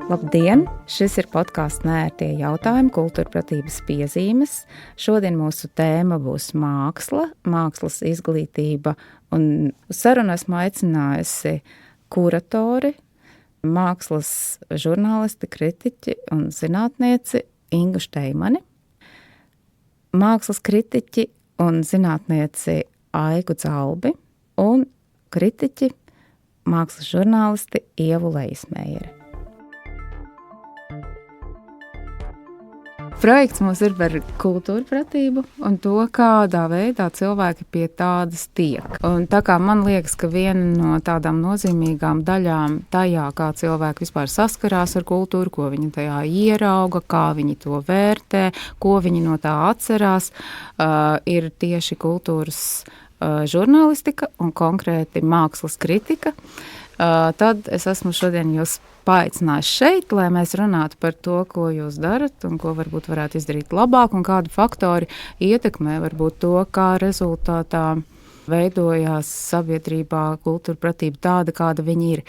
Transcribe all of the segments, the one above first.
Labdien! Šis ir podkāsts Neērtie jautājumi, kultūrpratības piezīmes. Šodien mūsu tēma būs māksla, mākslas izglītība, un sarunu esmu aicinājusi kuratori, mākslas žurnālisti, kritiķi un zinātnieci Ingu Šteimani, mākslas kritiķi un zinātnieci Aigu Dzalbi un kritiķi, mākslas žurnālisti Ievu Leismējeri. Projekts mums ir par kultūrpratību un to, kādā veidā cilvēki pie tādas tiek. Un tā kā man liekas, ka viena no tādām nozīmīgām daļām tajā, kā cilvēki vispār saskarās ar kultūru, ko viņi tajā ierauga, kā viņi to vērtē, ko viņi no tā atcerās, ir tieši kultūras žurnālistika un konkrēti mākslas kritika. Tad es esmu šodien jūs paaicinājis šeit, lai mēs runātu par to, ko jūs darat un ko varbūt varētu izdarīt labāk un kādi faktori ietekmē varbūt to, kā rezultātā veidojās sabiedrībā kultūrpratība tāda, kāda viņi ir.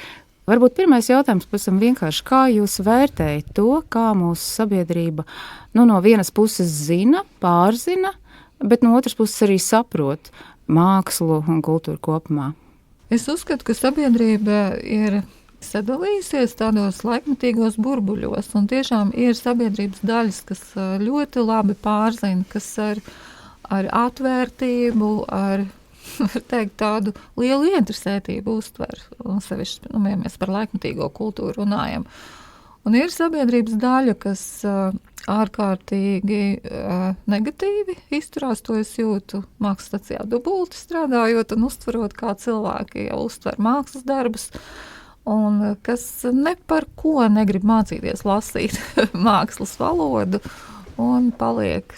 Varbūt pirmais jautājums pavisam vienkārši, kā jūs vērtējat to, kā mūsu sabiedrība no vienas puses zina, pārzina, bet no otras puses arī saprot mākslu un kultūru kopumā? Es uzskatu, ka sabiedrība ir sadalījusies tādos laikmetīgos burbuļos, un tiešām ir sabiedrības daļas, kas ļoti labi pārzina, kas ar atvērtību, ar var teikt, tādu lielu interesētību uztver, un sevišķi, ja mēs par laikmetīgo kultūru runājam. Un ir sabiedrības daļa, kas ārkārtīgi negatīvi izturās, to es jūtu mākslas stacijā dubulti strādājot un uztverot, kā cilvēki jau uztver mākslas darbus, un kas ne par ko negrib mācīties lasīt mākslas valodu un paliek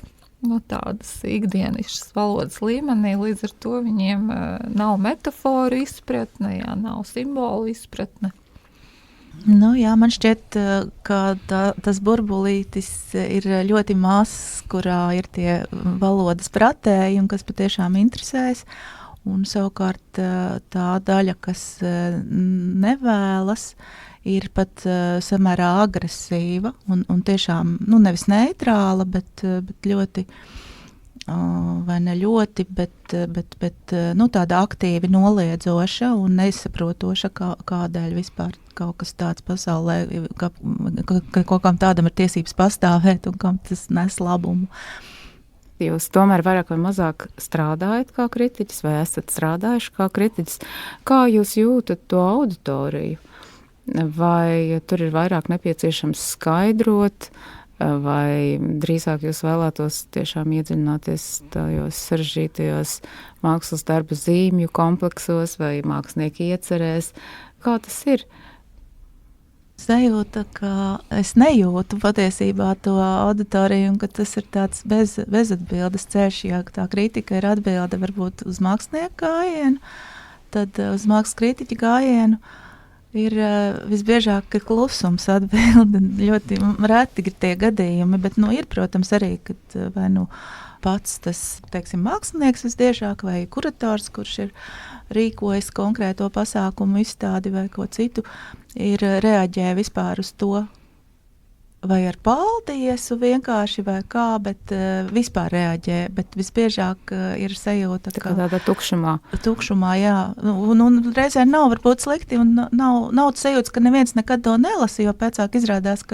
tādas ikdienišas valodas līmenī, līdz ar to viņiem nav metaforu izpratne, nav simbolu izpratne. Jā, man šķiet, ka tas burbulītis ir ļoti mazs, kurā ir tie valodas pratēji un kas patiešām interesēs. Un savukārt tā daļa, kas nevēlas, ir pat samērā agresīva un tiešām nevis neitrāla, bet ļoti, vai ne ļoti, bet tāda aktīvi noliedzoša un nesaprotoša, kādēļ vispār kaut kas tāds pasaulē, ka kaut kam tādam ir tiesības pastāvēt un kam tas nes labumu. Jūs tomēr vairāk vai mazāk strādājat kā kritiķis vai esat strādājuši kā kritiķis. Kā jūs jūtat to auditoriju? Vai tur ir vairāk nepieciešams skaidrot, vai drīzāk jūs vēlētos tiešām iedziļināties tajos sarežģītajos mākslas darbu zīmju kompleksos vai mākslinieki iecerēs? Kā tas ir? Sajūta, ka es nejūtu patiesībā to auditoriju un ka tas ir tāds bezatbildes ceļš, ja tā kritika ir atbilde varbūt uz mākslinieku gājienu, tad uz mākslas kritiķa gājienu ir visbiežāk klusums atbilde, ļoti reti ir tie gadījumi, bet ir, protams, arī, kad vai pats tas, teiksim, mākslinieks visbiežāk vai kurators, kurš ir rīkojis konkrēto pasākumu izstādi vai ko citu, ir reaģē vispār uz to, vai ar paldiesu vienkārši vai kā, bet vispār reaģē, bet visbiežāk ir sajūta, ka tādā tukšumā. Tukšumā, jā. Un reizē nav varbūt slikti un nav sajūtas, ka neviens nekad to nelasa, jo pēcāk izrādās,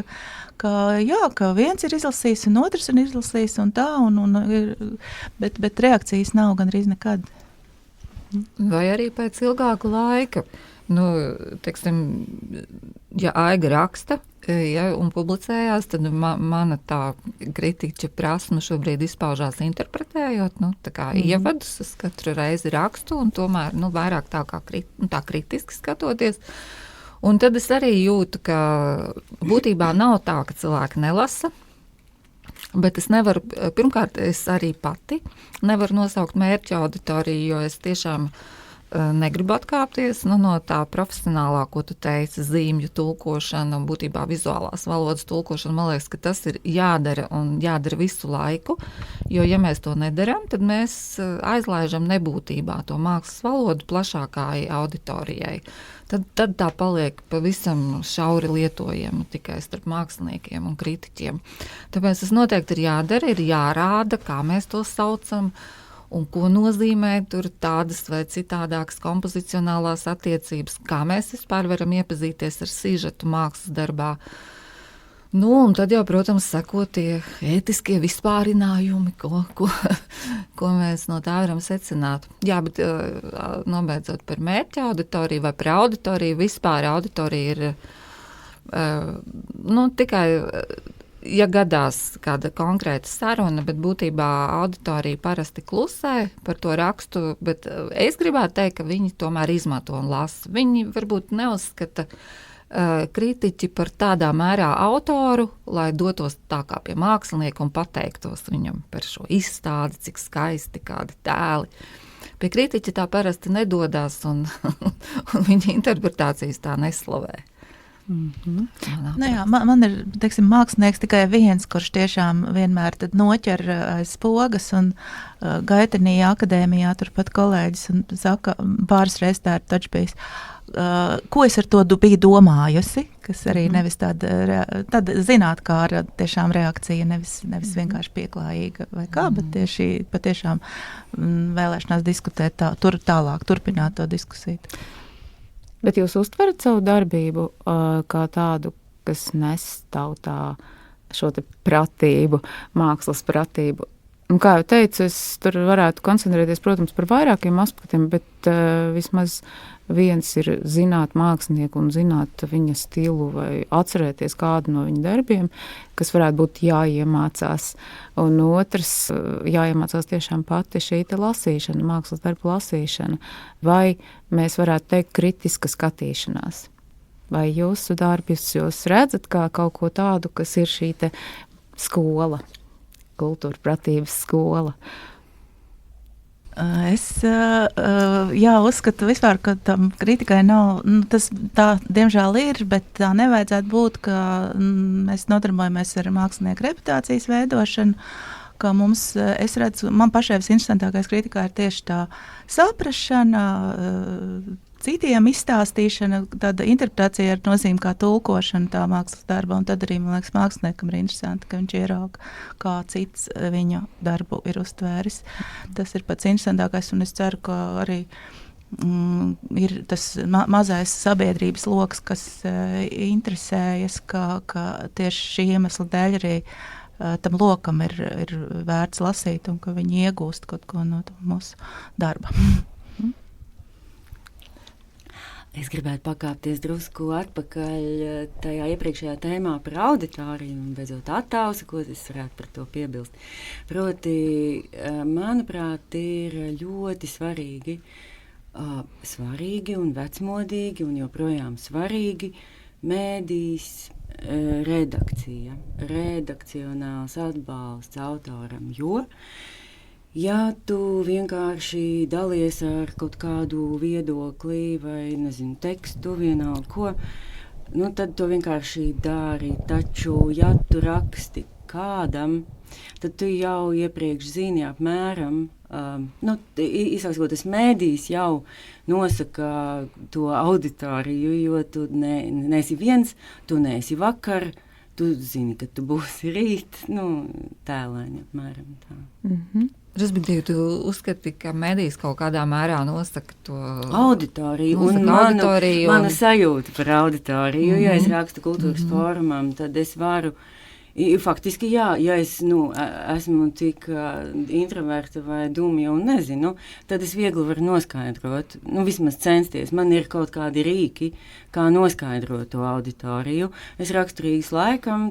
ka viens ir izlasījis un otrs ir izlasījis un tā, bet reakcijas nav gandrīz nekad. Vai arī pēc ilgāka laika. Teiksim, ja Aiga raksta un publicējās, tad mana tā kritiķa prasme šobrīd izpaužās interpretējot, tā kā ievadus, es katru reizi rakstu un tomēr vairāk tā kā tā kritiski skatoties. Un tad es arī jūtu, ka būtībā nav tā, ka cilvēki nelasa, bet es nevaru, pirmkārt, es arī pati nevaru nosaukt mērķa auditoriju, jo es tiešām negribu atkāpties no tā profesionālā, ko tu teici, zīmju tulkošana un būtībā vizuālās valodas tulkošana. Man liekas, ka tas ir jādara un jādara visu laiku, jo ja mēs to nedaram, tad mēs aizlaižam nebūtībā to mākslas valodu plašākai auditorijai. Tad tā paliek pavisam šauri lietojama tikai starp māksliniekiem un kritiķiem. Tāpēc tas noteikti ir jādara, ir jārāda, kā mēs to saucam, un ko nozīmē tur tādas vai citādākas kompozicionālās attiecības, kā mēs vispār varam iepazīties ar sižetu mākslas darbā. Un tad jau, protams, seko tie ētiskie vispārinājumi, ko mēs no tā varam secināt. Jā, bet nobeidzot par mērķa auditoriju vai par auditoriju, vispār auditorija ir tikai... Ja gadās kāda konkrēta saruna, bet būtībā auditorija parasti klusē par to rakstu, bet es gribētu teikt, ka viņi tomēr izmanto un lasa. Viņi varbūt neuzskata kritiķi par tādā mērā autoru, lai dotos tā kā pie mākslinieka un pateiktos viņam par šo izstādi, cik skaisti kādi tēli. Pie kritiķi tā parasti nedodās un viņa interpretācijas tā neslavē. Jā, man ir, teiksim, mākslinieks tikai viens, kurš tiešām vienmēr tad noķer aiz spogas un Gaitenī akadēmijā turpat kolēģis un saka, pāris reizes tā ir taču bijis. Ko es ar to biju domājusi, kas arī nevis tāda zinātkāra tiešām reakcija, nevis vienkārši pieklājīga vai kā, bet tieši patiešām vēlēšanās diskutēt tālāk, turpināt to diskusiju. Bet jūs uztverat savu darbību kā tādu, kas nes tautā šo te pratību, mākslas pratību. Un kā jau teicu, es tur varētu koncentrēties, protams, par vairākiem aspektiem, bet vismaz viens ir zināt mākslinieku un zināt viņa stilu vai atcerēties kādu no viņa darbiem, kas varētu būt jāiemācās. Un otrs, jāiemācās tiešām pati šī te lasīšana, mākslas darbu lasīšana. Vai mēs varētu teikt kritiska skatīšanās? Vai jūsu darbus jūs redzat kā kaut ko tādu, kas ir šī te skola, kultūra pratības skola? Es uzskatu vispār, ka tam kritikai nav, tas tā diemžēl ir, bet tā nevajadzētu būt, ka mēs nodarbojamies ar mākslinieku reputācijas veidošanu, ka mums, es redzu, man pašai visinteresantākais kritikā ir tieši tā saprašana, citiem izstāstīšana, tāda interpretācija ar nozīmi kā tulkošana tā mākslas darba, un tad arī, man liekas, māksliniekam ir interesanti, ka viņš ierauga, kā cits viņu darbu ir uztvēris. Tas ir pats interesantākais, un es ceru, ka arī ir tas mazais sabiedrības loks, kas interesējas, ka tieši šī iemesla dēļ arī tam lokam ir vērts lasīt, un ka viņi iegūst kaut ko no mūsu darba. Es gribētu pakāpties drusku atpakaļ tajā iepriekšējā tēmā par auditoriju un beidzot attausi, ko es varētu par to piebilst. Proti, manuprāt, ir ļoti svarīgi un vecmodīgi un joprojām svarīgi mēdīs redakcija, redakcionāls atbalsts autoram, jo ja tu vienkārši dalies ar kaut kādu viedokli vai, tekstu, vienalga ko, tad to vienkārši dari. Taču, ja tu raksti kādam, tad tu jau iepriekš zini apmēram, izsākot, tas mēdījis jau nosaka to auditoriju, jo tu neesi viens, tu neesi vakar, tu zini, ka tu būsi rīt, tēlēni apmēram tā. Respektīvi, tu uzskati, ka medijas kaut kādā mērā nosaka to auditoriju un manu sajūtu par auditoriju. Ja es rakstu kultūras fórumam, tad es varu, faktiski jā, ja es esmu tik introverta vai dumja un nezinu, tad es viegli varu noskaidrot, vismaz censties. Man ir kaut kādi rīki, kā noskaidrot to auditoriju. Es rakstu Rīgas laikam,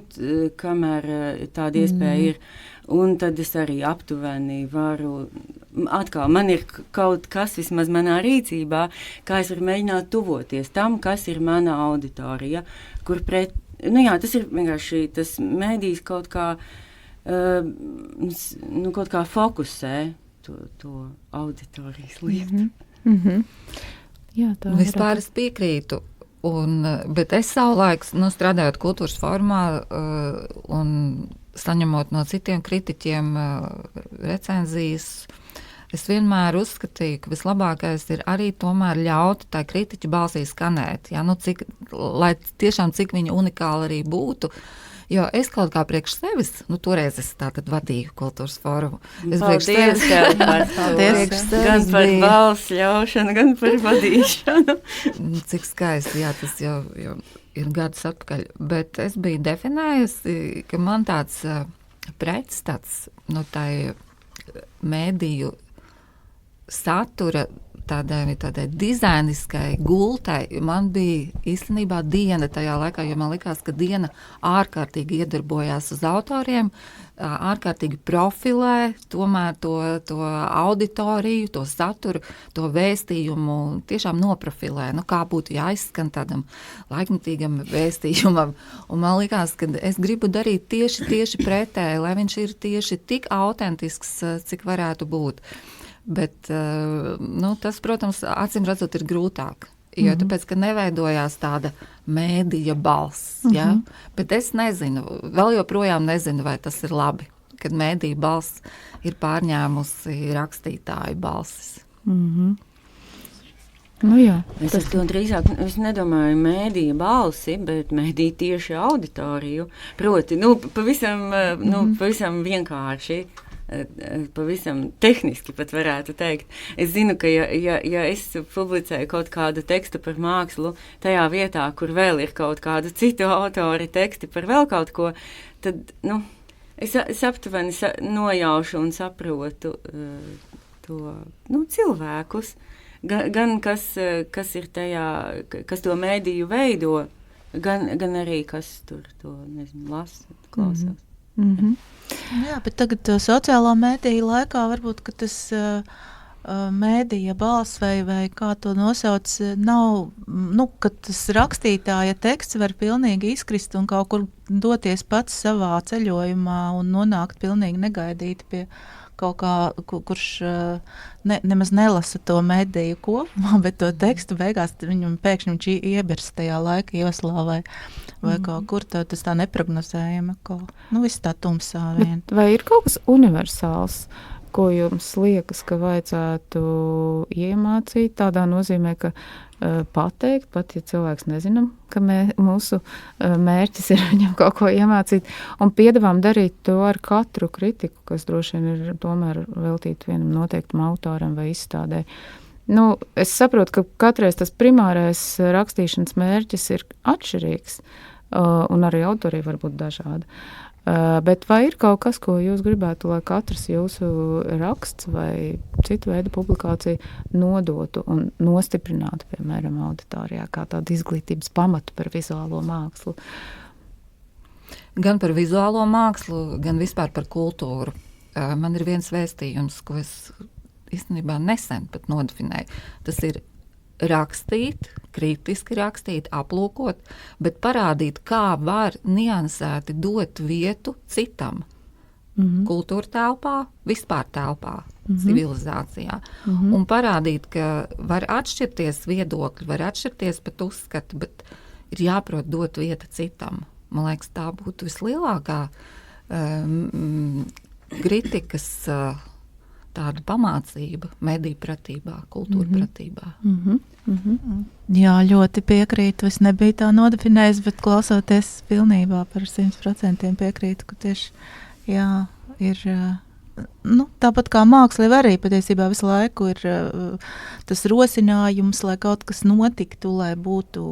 kamēr tāda iespēja ir. Un tad es arī aptuveni varu, atkal man ir kaut kas vismaz manā rīcībā, kā es varu mēģināt tuvoties tam, kas ir mana auditorija, kur tas ir vienkārši tas mēdījis kaut kā fokusē to auditorijas lietu. Jā, tā Vispār es piekrītu. Bet es savulaik, strādājot kultūras formā un saņemot no citiem kritiķiem recenzijas, es vienmēr uzskatīju, ka vislabākais ir arī tomēr ļaut tai kritiķu balsī skanēt. Ja? Lai tiešām cik viņa unikāla arī būtu. Jo es kaut kā priekš sevis, toreiz es tātad vadīju kultūras forumu. Es Paldies tev par to. Gan par balss ļaušanu, gan par vadīšanu. Cik skaisti, jā, tas jau ir gadus atpakaļ. Bet es biju definējusi, ka man tāds pretstats, tai mēdīju satura tādai dizainiskai gultai, man bija īstenībā Diena tajā laikā, jo man likās, ka Diena ārkārtīgi iedarbojās uz autoriem, ārkārtīgi profilē tomēr to auditoriju, to saturu, to vēstījumu tiešām noprofilē, kā būtu jāizskan tādam laikmetīgam vēstījumam. Un man likās, ka es gribu darīt tieši pretēji, lai viņš ir tieši tik autentisks, cik varētu būt. Bet tas, protams, acīm redzot, ir grūtāk. Jo tāpēc, ka neveidojās tāda mēdīja balss. Ja? Bet es nezinu, vēl joprojām nezinu, vai tas ir labi, kad mēdīja balss ir pārņēmusi rakstītāju balsis. Jā. Es to drīzāk, es nedomāju mēdīja balsi, bet mēdīja tieši auditoriju. Proti, pavisam vienkārši. Pavisam tehniski pat varētu teikt. Es zinu, ka ja es publicēju kaut kādu tekstu par mākslu tajā vietā, kur vēl ir kaut kādu citu autori teksti par vēl kaut ko, tad, es aptuveni nojaušu un saprotu to cilvēkus, gan kas ir tajā, kas to mēdīju veido, gan arī kas tur to, lasa, klausās. Jā, bet tagad sociālā mēdīja laikā varbūt, ka tas mēdīja balss vai kā to nosauc, nav, ka tas rakstītāja teksts var pilnīgi izkrist un kaut kur doties pats savā ceļojumā un nonākt pilnīgi negaidīti pie kaut kā, kurš nemaz nelasa to mēdīju kopumā, bet to tekstu beigās pēkšņi viņš iebers tajā laika joslā vai kaut kur tas tā neprognozējama, viss tā tumsā vien. Vai ir kaut kas universāls, ko jums liekas, ka vajadzētu iemācīt tādā nozīmē, ka pateikt, pat ja cilvēks nezinām, ka mūsu mērķis ir viņam kaut ko iemācīt, un piedāvām darīt to ar katru kritiku, kas droši vien ir tomēr veltīta vienam noteiktam autoram vai izstādē. Es saprotu, ka katreiz tas primārais rakstīšanas mērķis ir atšķirīgs, un arī autori var būt dažādi. Bet vai ir kaut kas, ko jūs gribētu, lai katrs jūsu raksts vai citu veidu publikācija nodotu un nostiprinātu, piemēram, auditorijā, kā tādu izglītības pamatu par vizuālo mākslu? Gan par vizuālo mākslu, gan vispār par kultūru. Man ir viens vēstījums, ko es īstenībā nesen pat nodefinēju. Tas ir rakstīt, kritiski rakstīt, aplūkot, bet parādīt, kā var niansēti dot vietu citam. Kultūra telpā, vispār telpā, civilizācijā. Un parādīt, ka var atšķirties viedokļi, var atšķirties pat uzskati, bet ir jāprot dot vietu citam. Man liekas, tā būtu vislielākā kritikas tāda pamācība mediju pratībā, kultūra pratībā. Jā, ļoti piekrītu. Es nebiju tā nodefinējis, bet klausoties pilnībā par 100% piekrītu, ka tieši, jā, ir, tāpat kā māksla arī patiesībā visu laiku ir tas rosinājums, lai kaut kas notiktu, lai būtu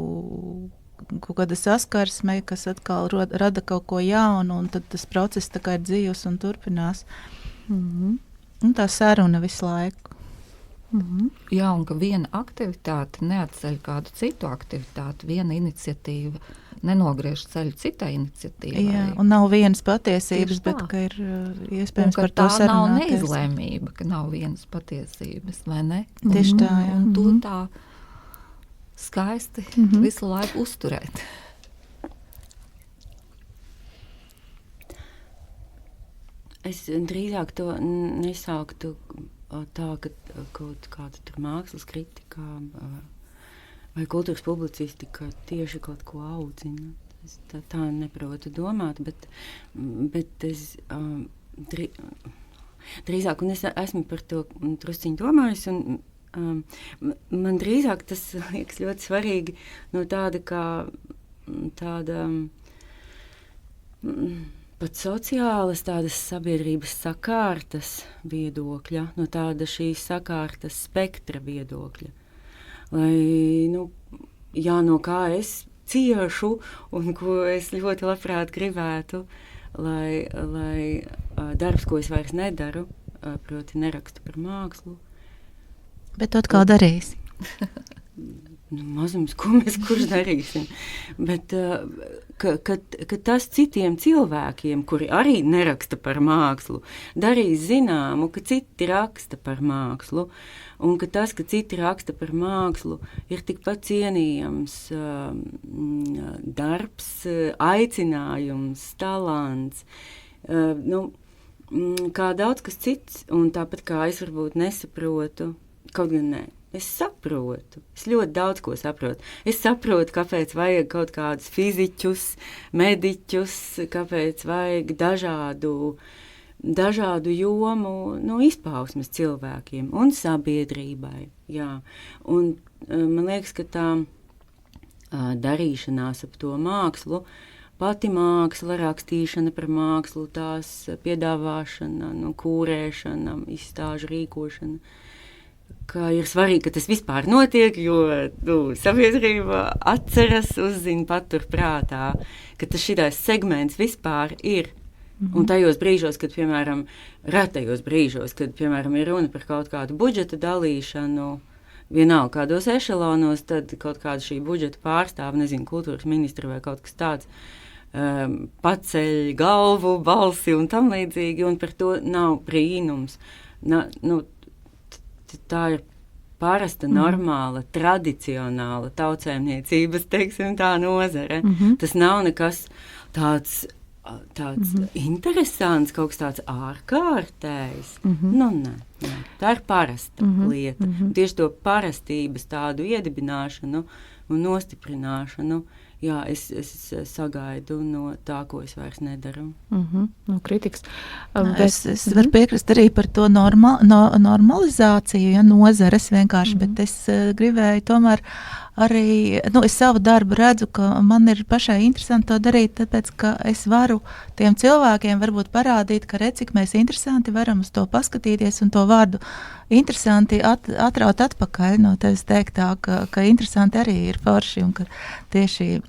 kaut kāda saskarsme, kas atkal rada kaut ko jaunu, un tad tas process tā kā ir dzīvs un turpinās. Un tā saruna visu laiku. Jā, un ka viena aktivitāte neatceļ kādu citu aktivitāti, viena iniciatīva nenogriež ceļu citai iniciatīvai. Jā, un nav vienas patiesības, bet ka ir iespējams par to sarunāties. Un ka tā nav neizlēmība, ka nav vienas patiesības, vai ne? Tieši tā, jā. Un to tā skaisti visu laiku uzturēt. Es drīzāk to nesauktu tā, ka kaut kāda tur mākslas kritikā vai kultūras publicistika tieši kaut ko audzina. Es tā neprotu domāt, bet es drīzāk, un es esmu par to drusciņu domājis, un man drīzāk tas liekas ļoti svarīgi no tāda pat sociālas, tādas sabiedrības sakārtas viedokļa, no tāda šīs sakārtas spektra viedokļa. Lai, no kā es ciešu un ko es ļoti labprāt gribētu, lai darbs, ko es vairs nedaru, proti nerakstu par mākslu. Bet tu atkal darīsi? Mazums, ko mēs kurš darīsim. Bet ka tas citiem cilvēkiem, kuri arī neraksta par mākslu, darīs zināmu, ka citi raksta par mākslu, un ka tas, ka citi raksta par mākslu, ir tikpat cienījams darbs, aicinājums, talants, kā daudz kas cits, un tāpat kā es varbūt nesaprotu, kaut gan ne. Es saprotu. Es ļoti daudz ko saprotu. Es saprotu, kāpēc vajag kaut kādus fiziķus, mediķus, kāpēc vajag dažādu jomu izpausmes cilvēkiem un sabiedrībai. Jā. Un man liekas, ka tā darīšanās ap to mākslu, pati māksla, rakstīšana par mākslu, tās piedāvāšana, kūrēšana, izstāžu rīkošana, ka ir svarīgi, ka tas vispār notiek, jo sabiedrība atceras, uzzina, patur prātā, ka tas šitais segments vispār ir. Un tajos brīžos, kad, piemēram, retajos brīžos, kad, piemēram, ir runa par kaut kādu budžeta dalīšanu, vienalga kādos ešalonos, tad kaut kāda šī budžeta pārstāva, nezinu, kultūras ministra vai kaut kas tāds, paceļ galvu, balsi un tam līdzīgi, un par to nav brīnums. Tā ir parasta, normāla, tradicionāla tautsēmniecības, teiksim, tā nozare. Tas nav nekas tāds interesants, kaut kas tāds ārkārtējs. Nē. Tā ir parasta lieta. Tieši to parastības tādu iedibināšanu un nostiprināšanu, jā, es sagaidu no tā, ko es vairs nedaru. No kritikas. Es varu piekrist arī par to normalizāciju, nozares vienkārši, bet es gribēju tomēr arī, es savu darbu redzu, ka man ir pašai interesanti to darīt, tāpēc, ka es varu tiem cilvēkiem varbūt parādīt, ka redz, cik mēs interesanti varam uz to paskatīties un to vārdu interesanti atraut atpakaļ no tevis teiktā, ka interesanti arī ir forši un ka tieši,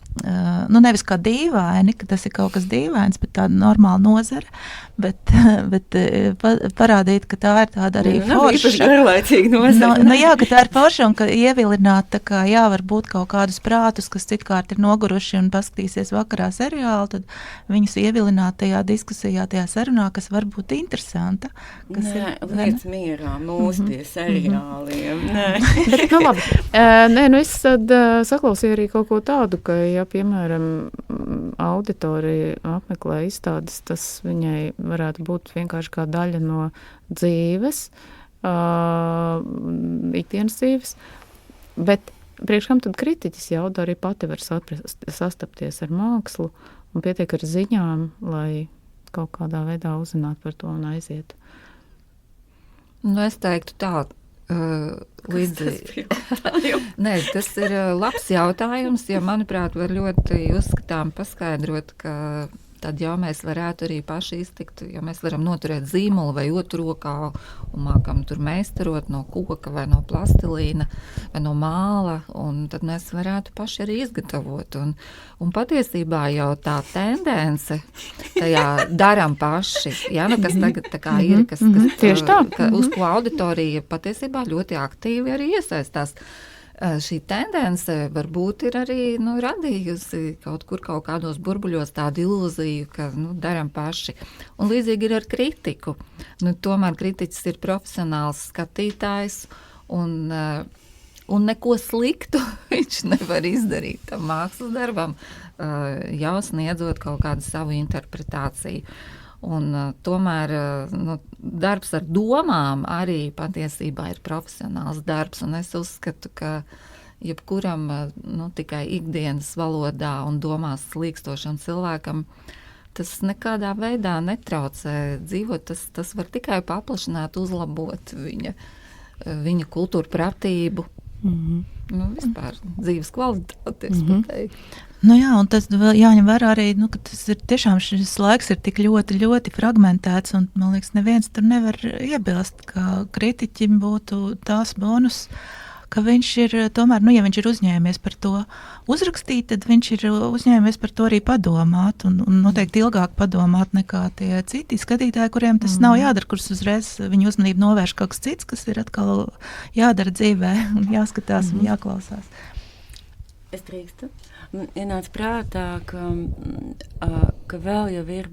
nevis kā dīvaini, ka tas ir kaut kas dīvains, bet tāda normāla nozara, bet parādīt, ka tā ir tāda arī forša. Garlaicīga nozara. Jā, ka tā ir forša un ka ievilināt, tā kā varbūt kaut kādus prātus, kas citkārt ir noguruši un paskatīsies vakarā seriālu, tad viņus ievilināt tajā diskusijā, tajā sarunā, kas var būt interesanta. Liec mierā mūs pie seriāliem. Bet, labi. Es tad saklausīju arī kaut ko tādu, ka, ja, piemēram, auditorija apmeklē izstādes, tas viņai varētu būt vienkārši kā daļa no dzīves, ikdienas dzīves, bet priekš kam tad kritiķis jauda arī pati var sastapties ar mākslu un pietiek ar ziņām, lai kaut kādā veidā uzzinātu par to un aizietu? Es teiktu tā, Nē, tas ir labs jautājums, jo, manuprāt, var ļoti uzskatām paskaidrot, ka tad jau mēs varētu arī paši iztikt, jo mēs varam noturēt zīmolu vai otru rokā un mākam tur meistarot no koka vai no plastilīna vai no māla, un tad mēs varētu paši arī izgatavot. Un patiesībā jau tā tendence tajā daram paši, kas tagad tā kā ir, kas uz ko auditorija patiesībā ļoti aktīvi arī iesaistās. Šī tendence varbūt ir arī radījusi kaut kādos burbuļos tādu ilūziju, ka daram paši. Un līdzīgi ir ar kritiku. Tomēr kritiķis ir profesionāls skatītājs un neko sliktu viņš nevar izdarīt tam mākslas darbam, jau sniedzot kaut kādu savu interpretāciju. Un, tomēr darbs ar domām arī patiesībā ir profesionāls darbs, un es uzskatu, ka jebkuram tikai ikdienas valodā un domās slīkstošam cilvēkam tas nekādā veidā netraucē dzīvot, tas var tikai paplašināt, uzlabot viņa kultūra pratību, vispār dzīves kvalitāti, es pateiktu. Jā, un tas vēl jāņem vērā arī, ka tas ir tiešām šis laiks ir tik ļoti, ļoti fragmentēts, un, man liekas, neviens tur nevar iebilst, ka kritiķim būtu tās bonus, ka viņš ir tomēr, ja viņš ir uzņēmies par to uzrakstīt, tad viņš ir uzņēmies par to arī padomāt, un noteikti ilgāk padomāt nekā tie citi skatītāji, kuriem tas nav jādara, kurus uzreiz viņu uzmanību novērš kaut kas cits, kas ir atkal jādara dzīvē, un jāskatās un jāklausās. Es drīkstu. Ienāca prātā, ka vēl jau ir,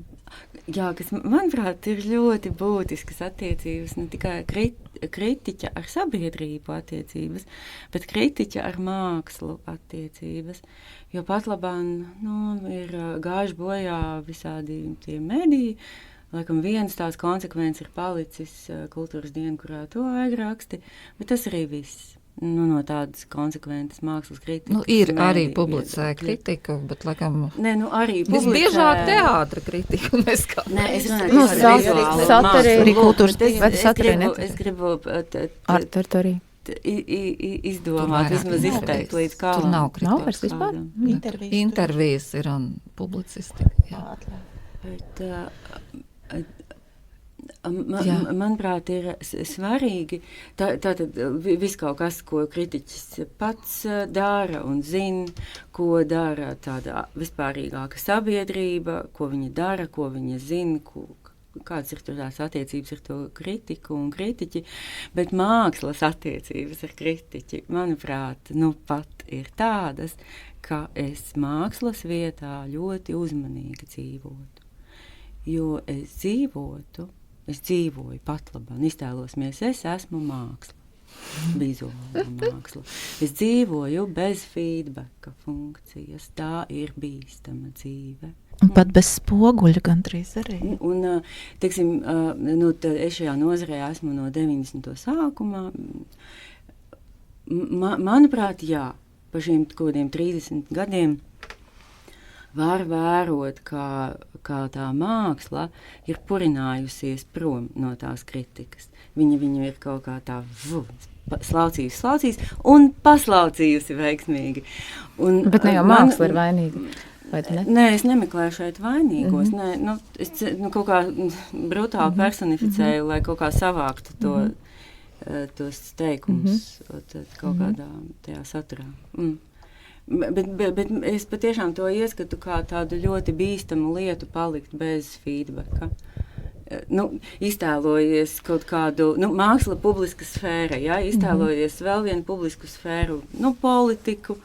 kas, manuprāt, ir ļoti būtiskas attiecības, ne tikai kritiķa ar sabiedrību attiecības, bet kritiķa ar mākslu attiecības. Jo pat labāk ir gājuši bojā visādi tie mediji. Laikam viens tās konsekvences ir palicis kultūras diena, kurā to vajag raksti, bet tas arī viss. No tādas konsekventas mākslas kritikas. Ir arī publicē kritiku, bet laikam... arī publicē... Visbiežāk teātra kritiku neskā. Es runāju, arī kultūras es gribu arī izdomāt, vismaz izteikt līdz kālam. Tur nav kritikas. Vispār? Intervijas ir un publicistika. Bet... manuprāt, ir svarīgi tātad viss kaut kas, ko kritiķis pats dara un zina, ko dara tāda vispārīgāka sabiedrība, ko viņa dara, ko viņa zina, kādas ir tās attiecības ar to kritiku un kritiķi, bet mākslas attiecības ar kritiķi, manuprāt, pat ir tādas, ka es mākslas vietā ļoti uzmanīgi dzīvotu. Jo es dzīvoju pat labāk, iztēlosimies, es esmu māksla, vizuāla māksla. Es dzīvoju bez feedbacka funkcijas, tā ir bīstama dzīve. Un pat bez spoguļa gandrīz arī. Un, teiksim, es šajā nozarē esmu no 90. sākumā. Manuprāt, jā, pa šiem kodiem 30 gadiem var vērot, kā tā māksla ir purinājusies prom no tās kritikas. Viņa ir kaut kā tā slaucījusi un paslaucījusi veiksmīgi. Bet ne jau māksla ir vainīga. Nē, es nemeklēju šeit vainīgos. Es kaut kā brutāli personificēju, lai kaut kā savāktu tos teikumus kaut kādā tajā saturā. Bet es patiešām to ieskatu kā tādu ļoti bīstamu lietu palikt bez feedbacka. Iztēlojies kaut kādu, māksla publiska sfēra, iztēlojies vēl vienu publisku sfēru, politiku.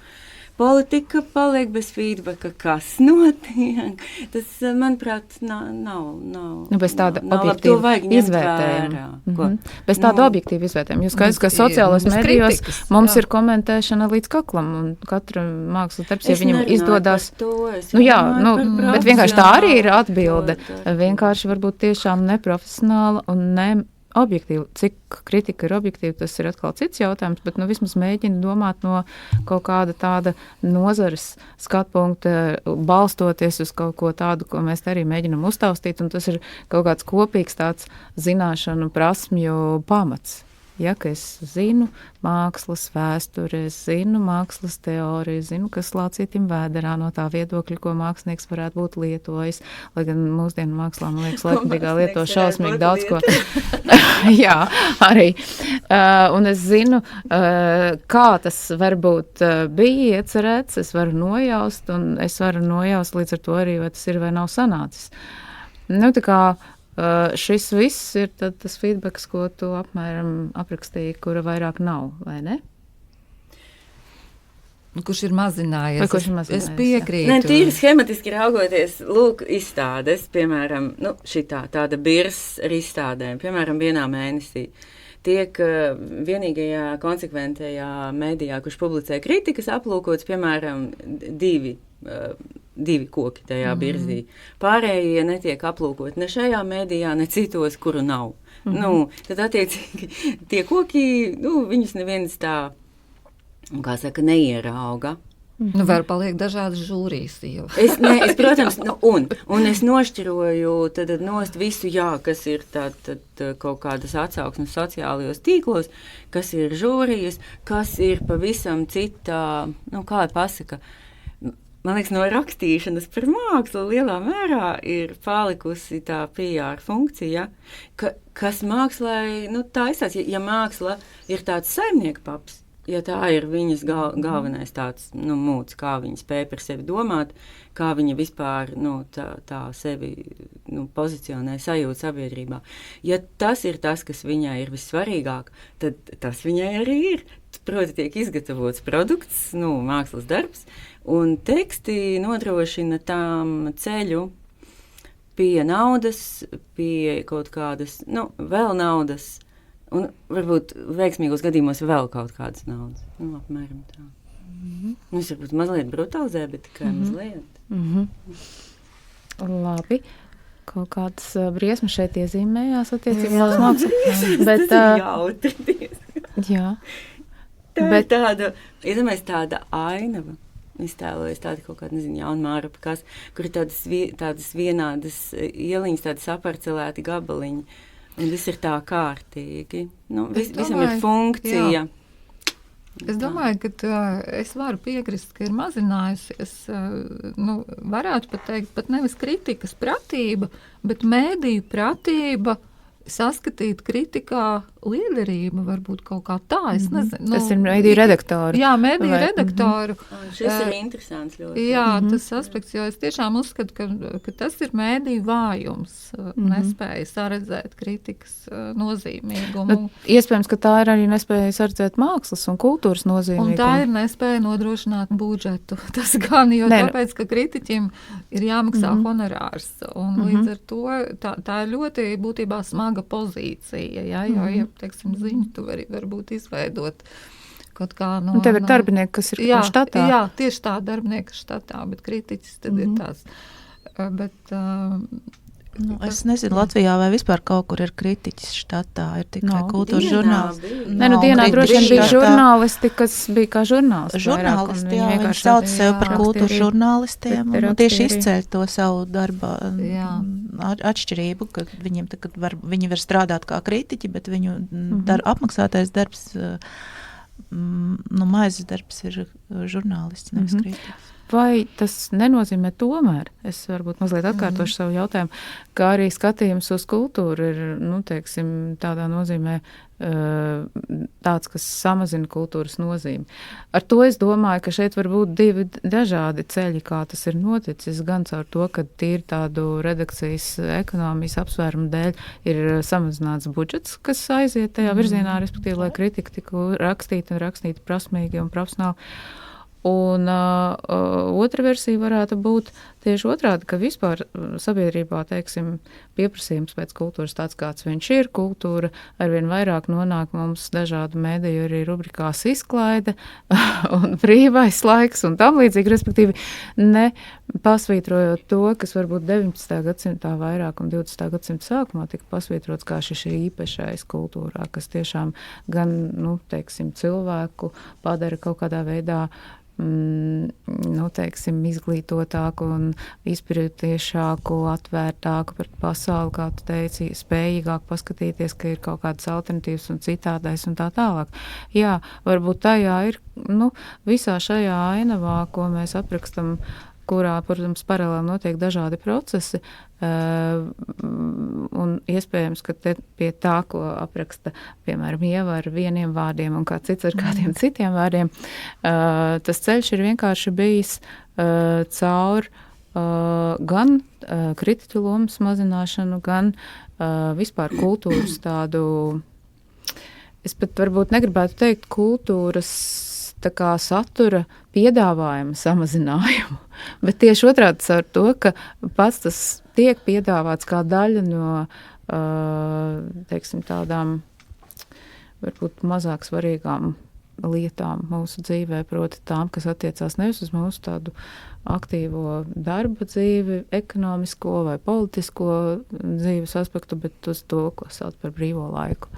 Politika paliek bez feedbacka, kas notiek. Tas, manuprāt, nav bez tāda objektīva izvērtējuma. Bez tāda objektīva izvērtējuma. Jūs skaidrs, ka sociālajos medijos mums ir komentēšana līdz kaklam, un katra mākslas darbs, ja viņam izdodās... bet vienkārši tā arī ir atbilde. Vienkārši varbūt tiešām neprofesionāla un objektīvi. Cik kritika ir objektīva, tas ir atkal cits jautājums, bet vismaz mēģina domāt no kaut kāda tāda nozares skatpunkta, balstoties uz kaut ko tādu, ko mēs arī mēģinam uztaustīt, un tas ir kaut kāds kopīgs tāds zināšanu prasmju pamats. Ka es zinu mākslas vēsturi, es zinu mākslas teoriju, zinu, kas Lācītim Vēderā no tā viedokļa, ko mākslinieks varētu būt lietojis, lai gan mūsdienu mākslā, man liekas, laikmatīgā lieto šausmīgi daudz ko. Jā, arī. Un es zinu, kā tas varbūt bija iecerēts, es varu nojaust, un es varu nojaust līdz ar to arī, vai tas ir vai nav sanācis. Tā kā šis viss ir tas feedbacks, ko tu apmēram aprakstīji, kura vairāk nav, vai ne? Kurš ir mazinājies? Es piekrītu. Tīri schematiski raugoties, lūk, izstādes, piemēram, tāda birs ar izstādēm, piemēram, vienā mēnesī. Tiek vienīgajā konsekventajā medijā, kurš publicē kritikas, aplūkots, piemēram, 2 2 koki tajā birzī. Pārējie netiek aplūkot ne šajā mēdījā, ne citos, kuru nav. Tad attiecīgi tie koki, viņus neviens tā, kā saka, neierauga. Var paliek dažādas žūrijas. Es, protams, un es nošķiroju tad nost visu, kas ir tad kaut kādas atsauksmes sociālajos tīklos, kas ir žūrijas, kas ir pavisam citā, kā pasaka, man liekas, no rakstīšanas par mākslu lielā mērā ir palikusi tā PR funkcija, kas mākslai, tā izstāsta, ja māksla ir tāds saimnieku paps, ja tā ir viņas galvenais tāds, mūds, kā viņa spēja par sevi domāt, kā viņa vispār, tā sevi, pozicionē sajūt sabiedrībā. Ja tas ir tas, kas viņai ir vissvarīgāk, tad tas viņai arī ir. Proti, tiek izgatavots produkts, mākslas darbs, un teksti nodrošina tām ceļu pie naudas, pie kaut kādas, vēl naudas, un varbūt veiksmīgos gadījumos vēl kaut kādas naudas. Apmēram tā. Es varbūt mazliet brutalizēju, bet tikai mazliet. Labi. Kaut kādas briesmas šeit iezīmējās attiecībā uz mākslu. Bet jautri. Jā. Bet tāda ainava. Iztēlojas tāda kaut kāda, jauna mārapa, kur ir tādas vienādas ieliņas, tādas saparcelēti gabaliņi. Un viss ir tā kārtīgi. Visam ir funkcija. Jā. Es domāju, ka es varu piekrist, ka ir mazinājusies, varētu pat teikt, pat nevis kritikas pratība, bet mēdīju pratība saskatīt kritikā liederību, varbūt kaut kā tā, es nezinu. Tas ir mēdīju redaktoru. Jā, mēdīju redaktoru. Šis ir interesants ļoti. Jā, tas aspekts, jo es tiešām uzskatu, ka tas ir mēdīju vājums, nespēja saredzēt kritikas nozīmīgumu. Iespējams, ka tā ir arī nespēja saredzēt mākslas un kultūras nozīmīgumu. Un tā ir nespēja nodrošināt budžetu. Tas gan, jo tāpēc, ka kritiķim ir jāmaksā honorārs. Un līdz ar to tā ir ļoti būtībā smaga pozīcija, jo, teiksim, ziņu tu varbūt izveidot kaut kā no... Un tev ir darbinieki, kas ir štatā. Jā, tieši tā, darbinieki štatā, bet kritiķis tad ir tāds. Bet... es nezinu, Latvijā vai vispār kaut kur ir kritiķis štatā, ir tikai kultūras žurnālisti. Dienā droši vien bija žurnālisti, kas bija kā žurnālisti. Žurnālisti, jā, viņi sauc sev par kultūras žurnālistiem un tieši izceļ to savu darba atšķirību, ka viņiem viņi var strādāt kā kritiķi, bet viņu apmaksātais darbs, maizes darbs ir žurnālists, nevis kritiķis. Vai tas nenozīmē tomēr, es varbūt mazliet atkārtošu savu jautājumu, kā arī skatījums uz kultūru ir, teiksim, tādā nozīmē tāds, kas samazina kultūras nozīmi. Ar to es domāju, ka šeit var būt 2 dažādi ceļi, kā tas ir noticis, gan caur to, ka tīri tādu redakcijas ekonomijas apsvērumu dēļ ir samazināts budžets, kas aiziet tajā virzienā, respektīvi, lai kritika tiku rakstīta prasmīgi un profesionāli. Un otra versija varētu būt tieši otrādi, ka vispār sabiedrībā, teiksim, pieprasījums pēc kultūras tāds, kāds viņš ir, kultūra arvien vairāk nonāk mums dažādu mēdīju arī rubrikās izklaide un brīvais laiks un tam līdzīgi, respektīvi ne pasvītrojot to, kas varbūt 19. gadsimtā vairāk un 20. gadsimta sākumā tika pasvītrots kā šis īpašais kultūrā, kas tiešām gan, teiksim, cilvēku padara kaut kādā veidā teiksim, izglītotāku un izpirtiešāku, atvērtāku par pasauli, kā tu teici, spējīgāk paskatīties, ka ir kaut kādas alternatīvas un citādais un tā tālāk. Jā, varbūt tajā ir, visā šajā ainavā, ko mēs aprakstam, kurā, protams, paralēli notiek dažādi procesi, un iespējams, ka pie tā, ko apraksta, piemēram, Ieva ar vieniem vārdiem un kāds cits ar kādiem citiem vārdiem, tas ceļš ir vienkārši bijis caur gan kritiķu lomas mazināšanu, gan vispār kultūras tādu, es pat varbūt negribētu teikt kultūras tā kā satura piedāvājuma samazinājumu, bet tieši otrādi ar to, ka pats tas tiek piedāvāts kā daļa no, teiksim, tādām varbūt mazāk svarīgām lietām mūsu dzīvē, proti tām, kas attiecās nevis uz mūsu tādu aktīvo darba dzīvi, ekonomisko vai politisko dzīves aspektu, bet uz to, ko sauc par brīvo laiku.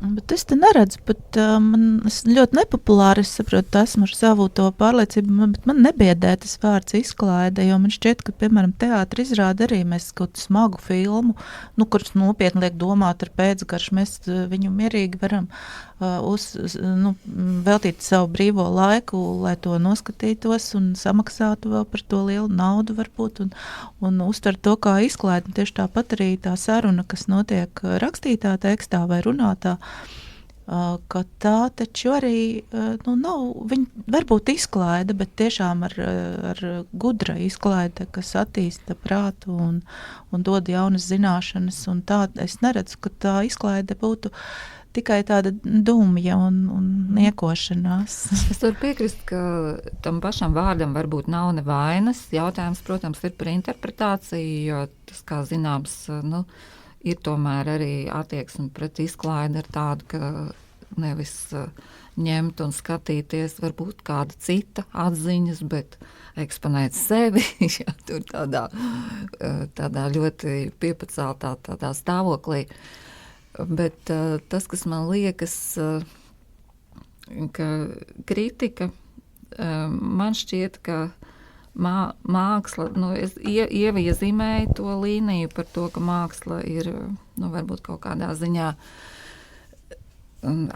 Bet es te neredzu, bet es ļoti nepopulāri, es saprotu, esmu ar savu to pārliecību, bet man nebiedē tas vārds izklaide, jo man šķiet, ka, piemēram, teātra izrāda arī mēs kaut smagu filmu, kurš nopietni liek domāt ar pēcgaršu, mēs viņu mierīgi varam veltīt savu brīvo laiku, lai to noskatītos un samaksātu vēl par to lielu naudu varbūt un uztver to kā izklaidi. Tieši tāpat arī tā saruna, kas notiek rakstītā tekstā vai runātā, ka tā taču arī nav, viņa varbūt izklaide, bet tiešām ar gudra izklaide, kas attīsta prātu un dod jaunas zināšanas, un tā es neredzu, ka tā izklaide būtu tikai tāda dumja un niekošanās. Es varu piekrist, ka tam pašam vārdam varbūt nav nevainas. Jautājums, protams, ir par interpretāciju, jo tas, kā zināms, ir tomēr arī attieksme pret izklaidi ar tādu, ka nevis ņemt un skatīties varbūt kāda cita atziņas, bet eksponēt sevi, ja, tur tādā ļoti piepaceltā tādā stāvoklī. Bet tas, kas man liekas, ka kritika, man šķiet, ka māksla, es iezīmēju to līniju par to, ka māksla ir, varbūt kaut kādā ziņā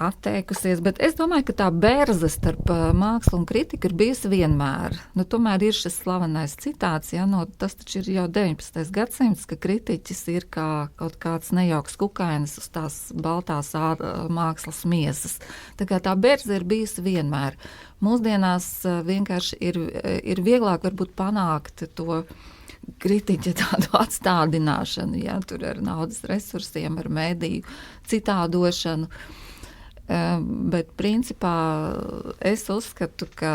atteikusies, bet es domāju, ka tā berze starp mākslu un kritiku ir bijusi vienmēr. Tomēr ir šis slavenais citāts, tas taču ir jau 19. gadsimts, ka kritiķis ir kā kaut kāds nejauks kukainis uz tās baltās mākslas miesas. Tā kā tā berze ir bijusi vienmēr. Mūsdienās vienkārši ir vieglāk varbūt panākt to kritiķa tādu atstādināšanu, tur ar naudas resursiem, ar mēdīju citādošanu. Bet principā es uzskatu, ka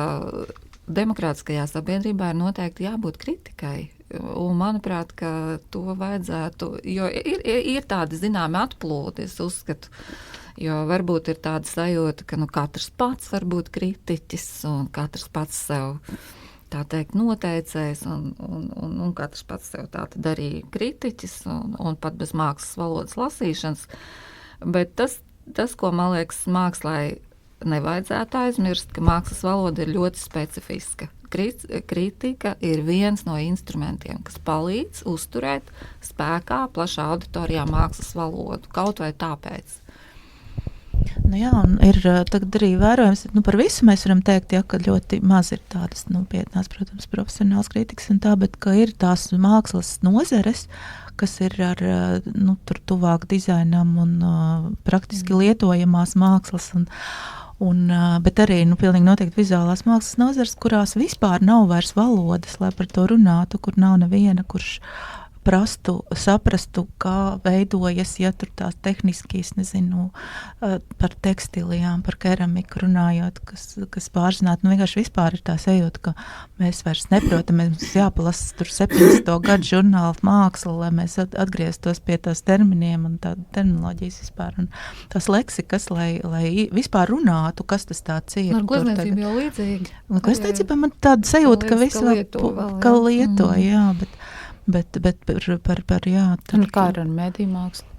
demokrātiskajā sabiedrībā ir noteikti jābūt kritikai. Un manuprāt, ka to vajadzētu, jo ir tādi zināmi atplūdi, es uzskatu, jo varbūt ir tāda sajūta, ka katrs pats var būt kritiķis un katrs pats sev tā teikt noteicējs un katrs pats sev tā tad arī kritiķis un pat bez mākslas valodas lasīšanas. Bet tas, ko man liekas, mākslai nevajadzētu aizmirst, ka mākslas valoda ir ļoti specifiska. Kritika ir viens no instrumentiem, kas palīdz uzturēt spēkā plašā auditorijā mākslas valodu, kaut vai tāpēc. Jā, un ir tagad arī vērojams, par visu mēs varam teikt, ka ļoti maz ir tādas nopietnās, protams, profesionāls kritikas un tā, bet ka ir tās mākslas nozeres, kas ir ar tur tuvāk dizainam un praktiski lietojamās mākslas, bet arī pilnīgi noteikti vizuālās mākslas nozares, kurās vispār nav vairs valodas, lai par to runātu, kur nav neviena, kurš saprastu, kā veidojas, ja tur tās tehniski, es nezinu, par tekstilijām, par keramiku runājot, kas pārzinātu, vienkārši vispār ir tā sajūta, ka mēs vairs neprotam, mums jāpalasa tur 70. gadu žurnāla māksla, lai mēs atgrieztos pie tās terminiem un tā terminoloģijas vispār, un tās leksikas, lai vispār runātu, kas tas tāds ir. Ar glezniecību jau līdzīgi. Glezniecībā man tāda sajūta, ka visu lieto, jā, bet par jā. Kā ar mēdīju mākslu?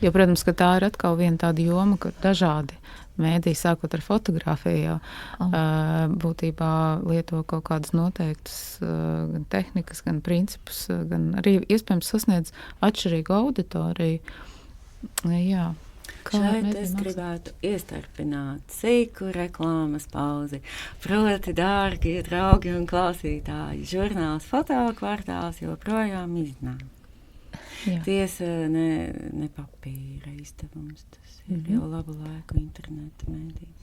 Jo, protams, ka tā ir atkal viena tāda joma, kur dažādi mēdīji, sākot ar fotografiju, būtībā lieto kaut kādas noteiktas gan tehnikas, gan principus, gan arī iespējams sasniedz atšķirīgu auditoriju. Jā. Šeit es gribētu iestarpināt sīku reklāmas pauzi. Proti, dārgie draugi un klausītāji, žurnāls Fotokvartāls joprojām iznāk. Tiesa ne papīra izdevums, tas ir jau labu laiku interneta mēdīs.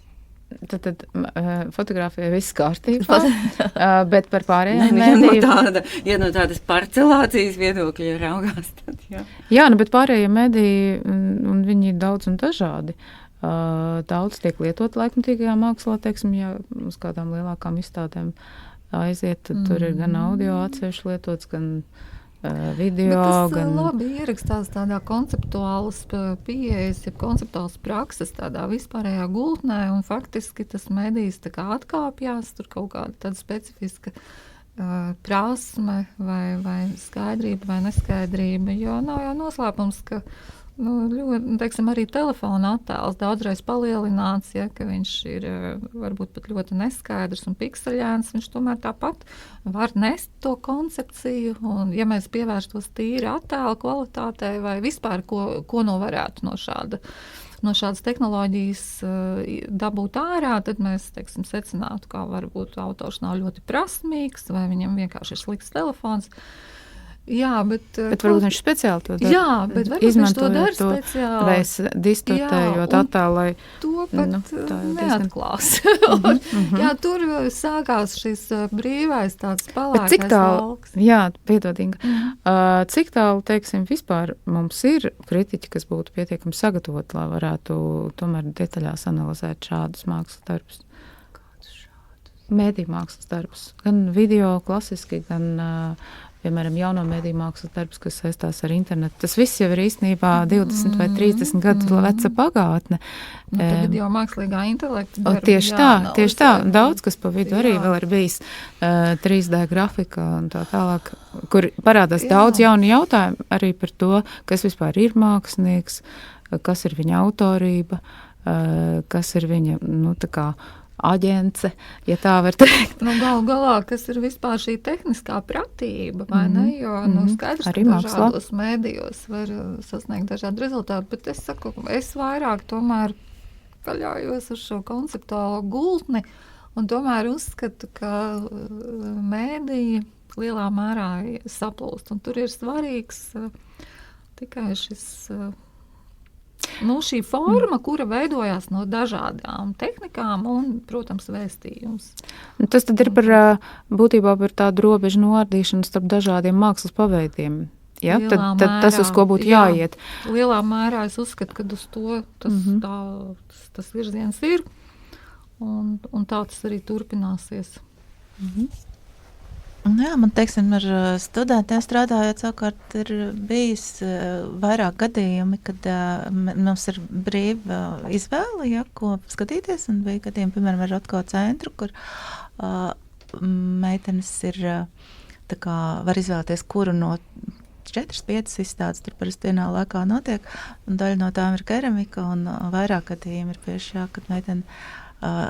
Tad fotografija viss kārtībā, bet par pārējām ja no tādas parcelācijas viedokļa raugās, tad jā. Jā, bet pārējie mediji, un viņi ir daudz un dažādi. Daudz tiek lietot laikmatīgajā mākslā, teiksim, ja uz kādām lielākām izstādēm aiziet, tad tur ir gan audio atsevišķi lietots, gan video. Bet tas labi ierakstās tādā konceptuālas pieejas, ja konceptuālas prakses tādā vispārējā gultnē, un faktiski tas medijs tā kā atkāpjās, tur kaut kāda tāda specifiska prasme vai skaidrība vai neskaidrība, jo nav jau noslēpums, ka ļoti, teiksim, arī telefona attēls daudzreiz palielināts, ja, ka viņš ir varbūt pat ļoti neskaidrs un pikseļēns, viņš tomēr tāpat var nest to koncepciju, un ja mēs pievērstos tīri attēla kvalitātei vai vispār, ko varētu no šādas tehnoloģijas dabūt ārā, tad mēs, teiksim, secinātu, kā varbūt autors nav ļoti prasmīgs, vai viņam vienkārši ir slikts telefons. Jā, bet varbūt viņš speciāli to dara. Jā, bet varbūt viņš to dara speciāli. Vai distortējot attēlu, lai... To pat neatklās. Jā, tur sākās šis brīvais tāds palākais valks. Jā, piedod, Inga. Cik tālu, teiksim, vispār mums ir kritiķi, kas būtu pietiekami sagatavoti, lai varētu tomēr detaļās analizēt šādus mākslas darbus? Mēdī mākslas darbus. Gan video klasiski, gan... piemēram, jauno mediju mākslas darbus, kas saistās ar internetu. Tas viss jau ir īstenībā 20 vai 30 gadu veca pagātne. Tagad jau mākslīgā intelekta. Tieši tā. Daudz, kas pa vidu arī vēl ir bijis 3D grafika un tā tālāk, kur parādās daudz jaunu jautājumu arī par to, kas vispār ir mākslinieks, kas ir viņa autorība, kas ir viņa, tā kā, aģence, ja tā var teikt. Galu galā, kas ir vispār šī tehniskā pratība, vai ne? Jo, skaidrs, arī ka dažādos mēdījos var sasniegt dažādi rezultāti, bet es saku, es vairāk tomēr paļaujos uz šo konceptuālo gultni un tomēr uzskatu, ka mēdīji lielā mērā saplūst, un tur ir svarīgs tikai šis... šī forma, kura veidojās no dažādām tehnikām un, protams, vēstījums. Tas tad ir būtībā par tādu robežu noardīšanu starp dažādiem mākslas paveidiem. Ja? Tad tas, uz ko būtu jāiet. Lielā mērā es uzskatu, ka uz to tas virziens ir, un tā tas arī turpināsies. Jā, man, teiksim, ar studentiem strādājot, savukārt ir bijis vairāk gadījumi, kad mums ir brīva izvēle, ja, ko skatīties, un bija gadījumi, piemēram, ar Rotko centru, kur meitenes ir, tā kā, var izvēlēties, kuru no 4-5 izstādes tur parasti vienā laikā notiek, un daļa no tām ir keramika, un vairāk gadījumi ir bieži, jā, kad meitene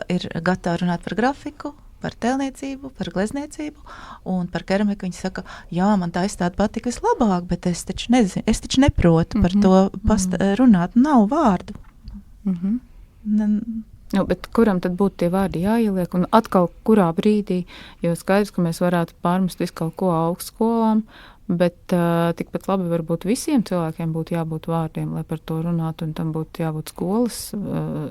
ir gatava runāt par grafiku, par tēlniecību, par glezniecību, un par keramiku viņa saka, jā, man tā izstāde patika vislabāk, bet es taču nezinu, es taču neprotu par to runāt, nav vārdu. Bet kuram tad būtu tie vārdi jāieliek, un atkal kurā brīdī, jo skaidrs, ka mēs varētu pārmest visu kaut ko augstskolām, bet tikpat labi varbūt visiem cilvēkiem būtu jābūt vārdiem, lai par to runātu, un tam būtu jābūt skolas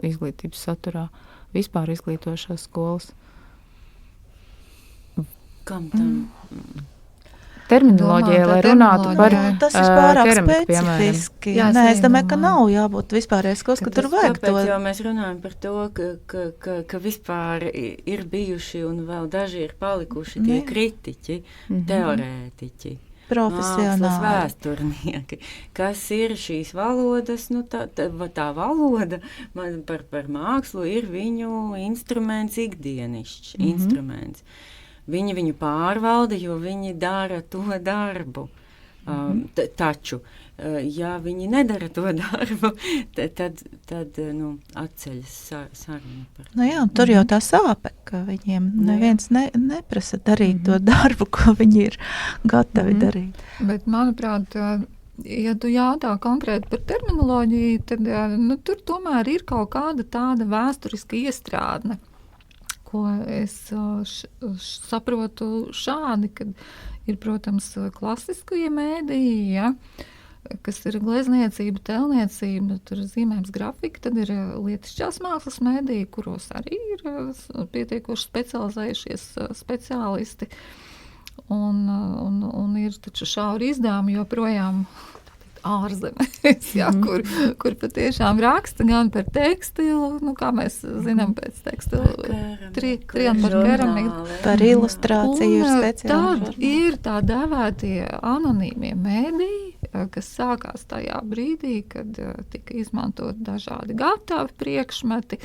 izglītības saturā, vispār izglītošās skolas. Kam tam? Terminoloģija, lai runātu par tas ir pārāk keramiku, specifiski. Nē, es domāju, ka nav jābūt vispārējais kaut, ka tur vajag to. Tāpēc jau mēs runājam par to, ka vispār ir bijuši un vēl daži ir palikuši tie kritiķi, teorētiķi, mākslas vēsturnieki. Kas ir šīs valodas? Tā valoda par mākslu ir viņu instruments ikdienišķs, instruments. Viņi viņu pārvalda, jo viņi dara to darbu. Taču, ja viņi nedara to darbu, tad atceļas saruna par to. Jā, un tur jau tā sāpe, ka viņiem neviens neprasa darīt to darbu, ko viņi ir gatavi darīt. Bet, manuprāt, ja tu jautā konkrēti par terminoloģiju, tad tur tomēr ir kaut kāda tāda vēsturiska iestrādne, ko es saprotu šādi, kad ir, protams, klasiskie mēdīji, ja, kas ir glezniecība, tēlniecība, tur ir zīmējums grafika, tad ir lietišķās mākslas mēdīji, kuros arī ir pietiekoši specializējušies speciālisti, un ir taču šauri izdevumi joprojām ārzemēs, jā, kur patiešām raksta gan par tekstilu, kā mēs zinām pēc tekstilu, trien par keramiku, par ilustrāciju ir speciāli. Tad ir tā dēvētie anonīmie mēdīji, kas sākās tajā brīdī, kad tika izmantot dažādi gatavi priekšmeti,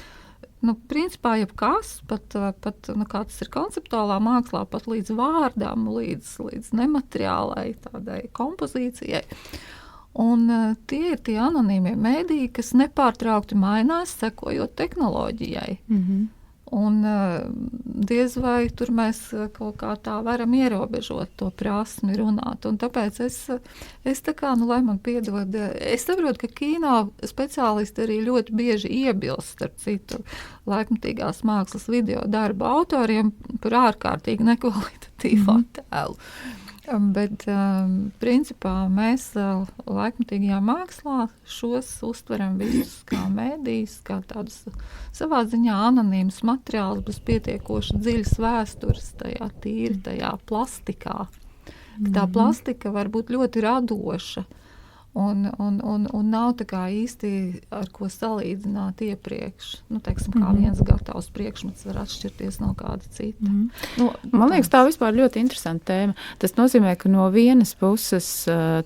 principā jebkas, pat kā tas ir konceptuālā mākslā, pat līdz vārdam, līdz nemateriālai tādai kompozīcijai. Un tie ir tie anonīmie mēdīji, kas nepārtraukti mainās, sekojot tehnoloģijai. Un diez vai tur mēs kaut kā tā varam ierobežot to prasmi runāt. Un tāpēc es tā kā, lai man piedod, es saprotu, ka kino speciālisti arī ļoti bieži iebilst, starp citu, laikmatīgās mākslas video darbu autoriem par ārkārtīgi nekvalitatīvu attēlu. Bet, principā, mēs laikmatīgajā mākslā šos uztveram visus kā mēdījus, kā tādus savā ziņā anonīmus materiālus, bez pietiekoši dziļas vēstures tajā tīri, tajā plastikā. Tā plastika var būt ļoti radoša un nav tā kā īsti ar ko salīdzināt iepriekš. Teiksim, kā viens gatavs priekšmets var atšķirties no kāda cita. Man liekas, tā vispār ļoti interesanta tēma. Tas nozīmē, ka no vienas puses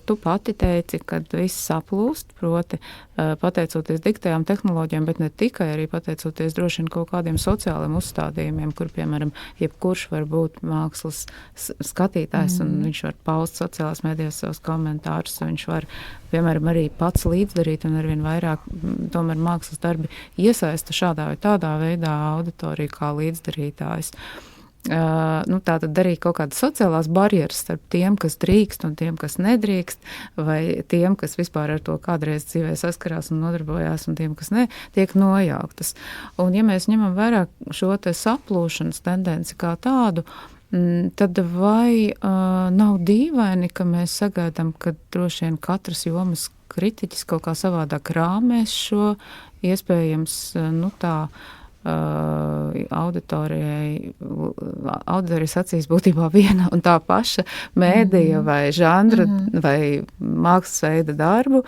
tu pati teici, kad viss saplūst, proti pateicoties digitālajām tehnoloģijām, bet ne tikai, arī pateicoties droši vien kaut kādiem sociāliem uzstādījumiem, kur, piemēram, jebkurš var būt mākslas skatītājs un viņš var paust sociālās medijās savus komentārus, viņš var, piemēram, arī pats līdzdarīt un arvien vairāk tomēr mākslas darbi iesaista šādā vai tādā veidā auditoriju kā līdzdarītājs. Tātad arī kaut kādas sociālās barjeras starp tiem, kas drīkst un tiem, kas nedrīkst, vai tiem, kas vispār ar to kādreiz dzīvē saskarās un nodarbojās, un tiem, kas ne, tiek nojauktas. Un ja mēs ņemam vērā šo te saplūšanas tendenci kā tādu, tad vai nav dīvaini, ka mēs sagaidām, ka droši vien katras jomas kritiķis kaut kā savādāk rāmēs šo iespējams, auditorijas acīs būtībā viena un tā paša mēdīja vai žanra vai mākslas veida darbu.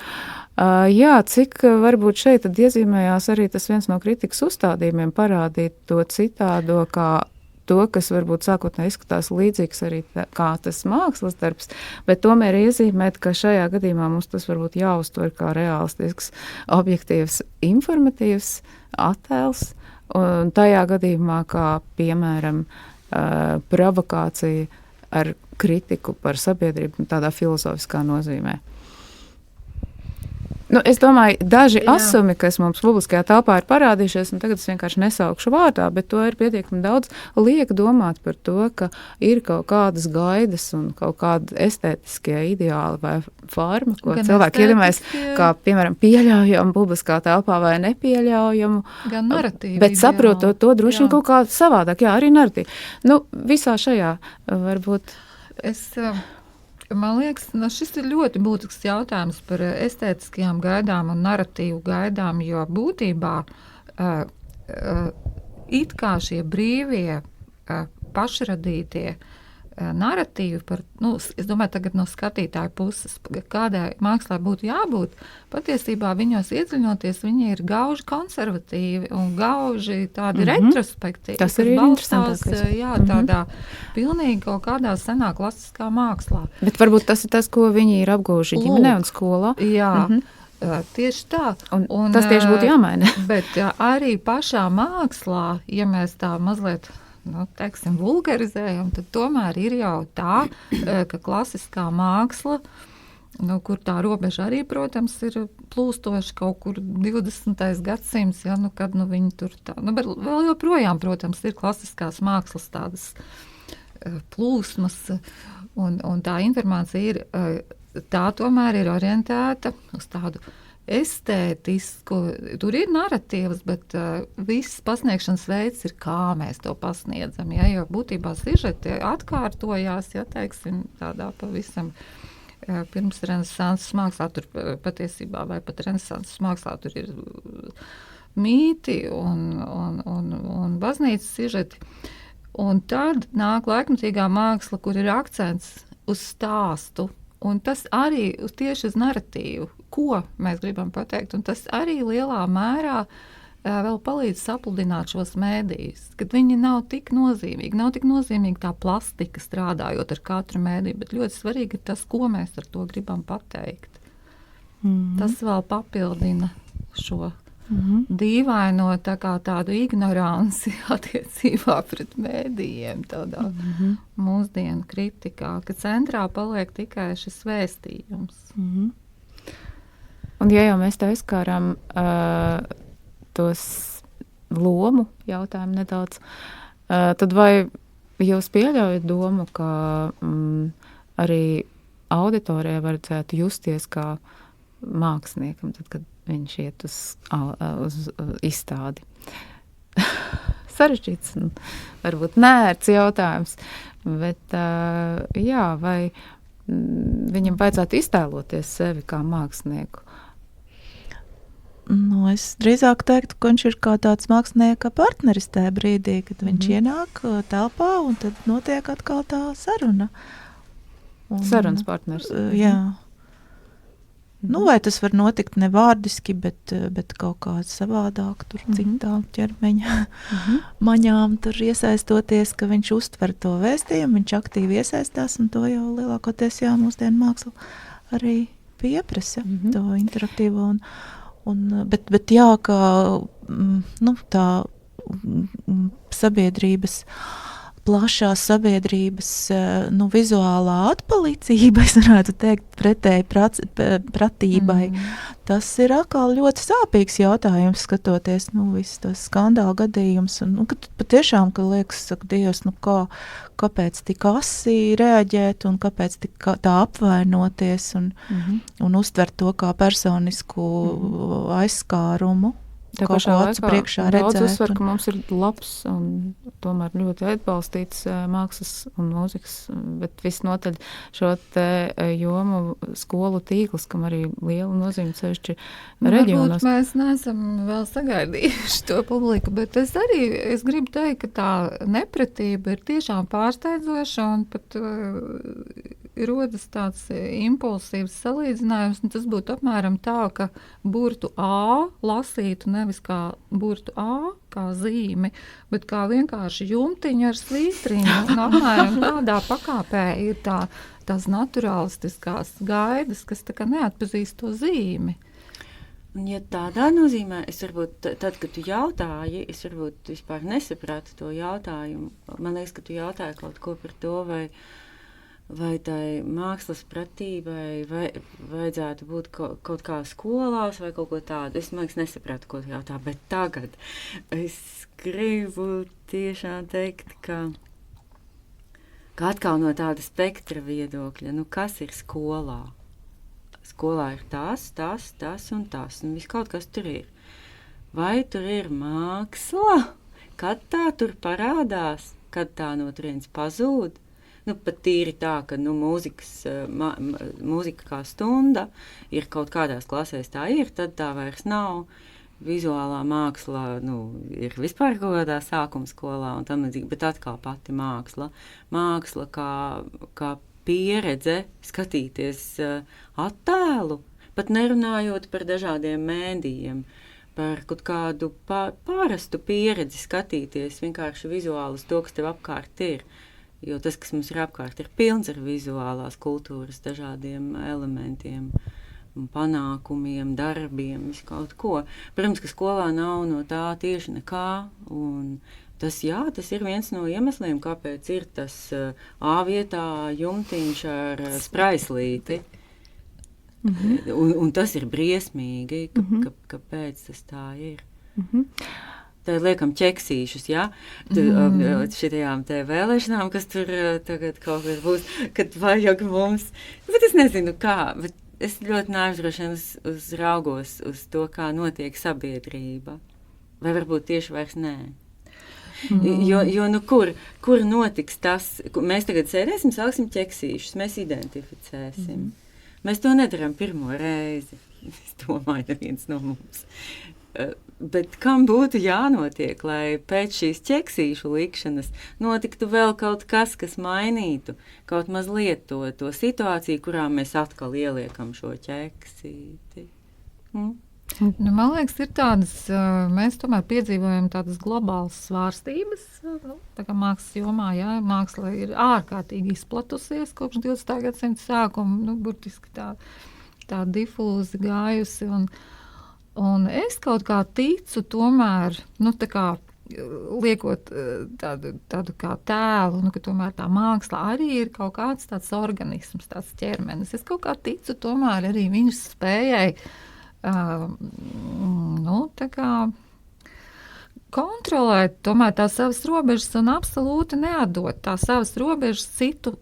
Cik varbūt šeit tad iezīmējās arī tas viens no kritikas uzstādījumiem parādīt to citādo, kā to, kas varbūt sākotnēji izskatās līdzīgs arī kā tas mākslas darbs, bet tomēr iezīmēt, ka šajā gadījumā mums tas varbūt jāuztver kā realistisks, objektīvs, informatīvs attēls, un tajā gadījumā, kā piemēram provokācija ar kritiku par sabiedrību tādā filozofiskā nozīmē. Es domāju, daži asumi, kas mums publiskajā telpā ir parādījušies, un tagad es vienkārši nesaukšu vārdā, bet to ir pietiekami daudz, liek domāt par to, ka ir kaut kādas gaidas un kaut kādi estētiskie ideāli vai forma, ko cilvēki iedomājas, kā, piemēram, pieļaujamu publiskā telpā vai nepieļaujamu. Gan narratīvi. Bet saprotot to droši vien kaut kā savādāk, arī narratīvi. Visā šajā varbūt... Man liekas, šis ir ļoti būtisks jautājums par estētiskajām gaidām un narratīvu gaidām, jo būtībā it kā šie brīvie, pašradītie narratīvi par, es domāju, tagad no skatītāja puses, kādai mākslā būtu jābūt, patiesībā viņos iedziļinoties, viņi ir gauži konservatīvi un gauži tādi retrospektīvi. Tas ir interesantākais. Tādā pilnīgi kaut kādā senā klasiskā mākslā. Bet varbūt tas ir tas, ko viņi ir apguvuši ģimenē un skolā. Jā. Tieši tā. Un tas tieši būtu jāmaina. Bet arī pašā mākslā, ja mēs tā mazliet vulgarizējam, tad tomēr ir jau tā, ka klasiskā māksla, kur tā robeža arī, protams, ir plūstoši kaut kur 20. gadsimts, kad viņi tur tā, bet vēl joprojām, protams, ir klasiskās mākslas tādas plūsmas, un tā informācija ir, tā tomēr ir orientēta uz tādu estētisku, tur ir narratīvas, bet viss pasniegšanas veids ir, kā mēs to pasniedzam, jo būtībā sižeti atkārtojās, teiksim, tādā pavisam pirms renesanses mākslā, tur patiesībā vai pat renesanses mākslā tur ir mīti un baznīcas sižeti, un tad nāk laikmatīgā māksla, kur ir akcents uz stāstu, un tas arī tieši uz narratīvu, ko mēs gribam pateikt, un tas arī lielā mērā vēl palīdz sapludināt šos mēdījus, kad viņi nav tik nozīmīgi. Nav tik nozīmīgi tā plastika strādājot ar katru mēdīju, bet ļoti svarīgi ir tas, ko mēs ar to gribam pateikt. Tas vēl papildina šo dīvaino tādu ignoranci attiecībā pret mēdījiem, tādā mūsdienu kritikā, ka centrā paliek tikai šis vēstījums. Un ja jau mēs te aizskārām tos lomu jautājumu nedaudz, tad vai jūs pieļaujat domu, ka arī auditorijai vajadzētu justies kā māksliniekam, tad, kad viņš iet uz izstādi? Sarežģīts un varbūt nērts jautājums, bet jā, vai viņam vajadzētu iztēloties sevi kā mākslinieku? Nu, es drīzāk teiktu, ka viņš ir kā tāds mākslinieka partneris tajā brīdī, kad viņš ienāk telpā un tad notiek atkal tā saruna. Sarunas partners. Jā. Nu, vai tas var notikt ne vārdiski, bet kaut kā savādāk, tur citā ķermeņa maņām tur iesaistoties, ka viņš uztver to vēstījumu, viņš aktīvi iesaistās, un to jau lielākoties mūsdienu māksla arī pieprasa, to interaktīvo. Bet jā, ka tā sabiedrības, plašās sabiedrības vizuālā atpalīdzība, es varētu teikt, pretēji pratībai. Tas ir atkal ļoti sāpīgs jautājums, skatoties visus tos skandālu gadījumus. Kad patiešām, ka liekas, saka, Dievs, kāpēc tik asi reaģēt un kāpēc tik tā apvainoties un uztvert to kā personisku aizskārumu. Tā pašā laikā daudz uzsver, ka mums ir labs un tomēr ļoti atbalstīts mākslas un mūzikas, bet visnotaļ šo te jomu skolu tīkls, kam arī liela nozīme sevišķi reģionos. Varbūt mēs neesam vēl sagaidījuši to publiku, bet es gribu teikt, ka tā nepratība ir tiešām pārsteidzoša un pat rodas tāds impulsīvs salīdzinājums, un tas būtu apmēram tā, ka burtu A lasītu nevis kā burtu A, kā zīmi, bet kā vienkārši jumtiņu ar svītriņu. Un apmēram tādā pakāpē ir tās naturālistiskās gaidas, kas tā kā neatpazīst to zīmi. Un ja tādā nozīmē, es varbūt, tad, kad tu jautāji, es varbūt vispār nesapratu to jautājumu. Man liekas, ka tu jautāji kaut ko par to, vai tai mākslas pratībai vajadzētu būt kaut kā skolās vai kaut ko tādu. Es, man liekas, nesapratu, ko tu jautā, bet tagad es gribu tiešām teikt, ka atkal no tāda spektra viedokļa, kas ir skolā? Skolā ir tas un tas, un viss kaut kas tur ir. Vai tur ir māksla? Kad tā tur parādās? Kad tā no turienes pazūd? Pat tīri tā, ka mūzika kā stunda ir kaut kādās klasēs tā ir, tad tā vairs nav. Vizuālā māksla ir vispār kaut kādā sākuma skolā un tam līdzīgi, bet atkal pati māksla. Māksla kā pieredze skatīties attēlu, pat nerunājot par dažādiem mēdījiem, par kaut kādu pārastu pieredzi skatīties vienkārši vizuāli uz to, kas tev apkārt ir. Jo tas, kas mums ir apkārt, ir pilns ar vizuālās kultūras dažādiem elementiem, panākumiem, darbiem, visu kaut ko. Protams, ka skolā nav no tā tieši nekā, un tas ir viens no iemesliem, kāpēc ir tas A vietā jumtiņš ar spraislīti. Un tas ir briesmīgi, kāpēc tas tā ir. Tad liekam ķeksīšus, šitajām te vēlēšanām, kas tur tagad kaut kas būs, kad vajag mums. Bet es nezinu kā, bet es ļoti nāždroši uzraugos uz to, kā notiek sabiedrība. Vai varbūt tieši vairs nē. Jo kur notiks tas, mēs tagad sēdēsim, sauksim ķeksīšus, mēs identificēsim. Mēs to nedaram pirmo reizi. Es domāju, neviens no mums. Bet kam būtu jānotiek, lai pēc šīs ķeksīšu likšanas notiktu vēl kaut kas, kas mainītu kaut mazliet to situāciju, kurā mēs atkal ieliekam šo ķeksīti? Man liekas, ir tādas, mēs tomēr piedzīvojam tādas globālas svārstības, tā kā mākslas jomā, māksla ir ārkārtīgi izplatusies kopš 20. gadsimta sākuma, burtiski tā difūzi gājusi, Un es kaut kā ticu tomēr, tā kā liekot tādu kā tēlu, ka tomēr tā māksla arī ir kaut kāds tāds organisms, tāds ķermenis. Es kaut kā ticu tomēr arī viņas spējai tā kā kontrolēt tomēr tās savas robežas un absolūti neatdot tās savas robežas citu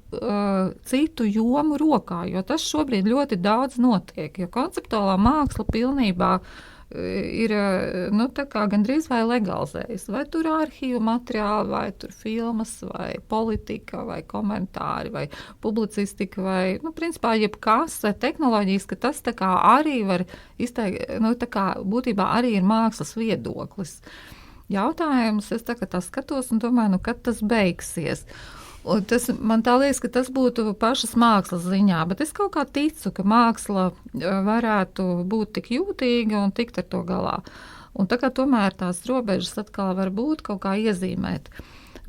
jomu rokā, jo tas šobrīd ļoti daudz notiek, jo konceptuālā māksla pilnībā ir tā kā gandrīz vai legalizējas. Vai tur arhīvu materiāli, vai tur filmas, vai politika, vai komentāri, vai publicistika, vai, principā jebkas, vai tehnoloģijas, ka tas tā kā arī var izteikt, tā kā būtībā arī ir mākslas viedoklis. Jautājums, es tā skatos un domāju, kad tas beigsies. Un man tā liekas, ka tas būtu pašas mākslas ziņā, bet es kaut kā ticu, ka māksla varētu būt tik jūtīga un tikt ar to galā. Un tā kā tomēr tās robežas atkal var būt kaut kā iezīmēt,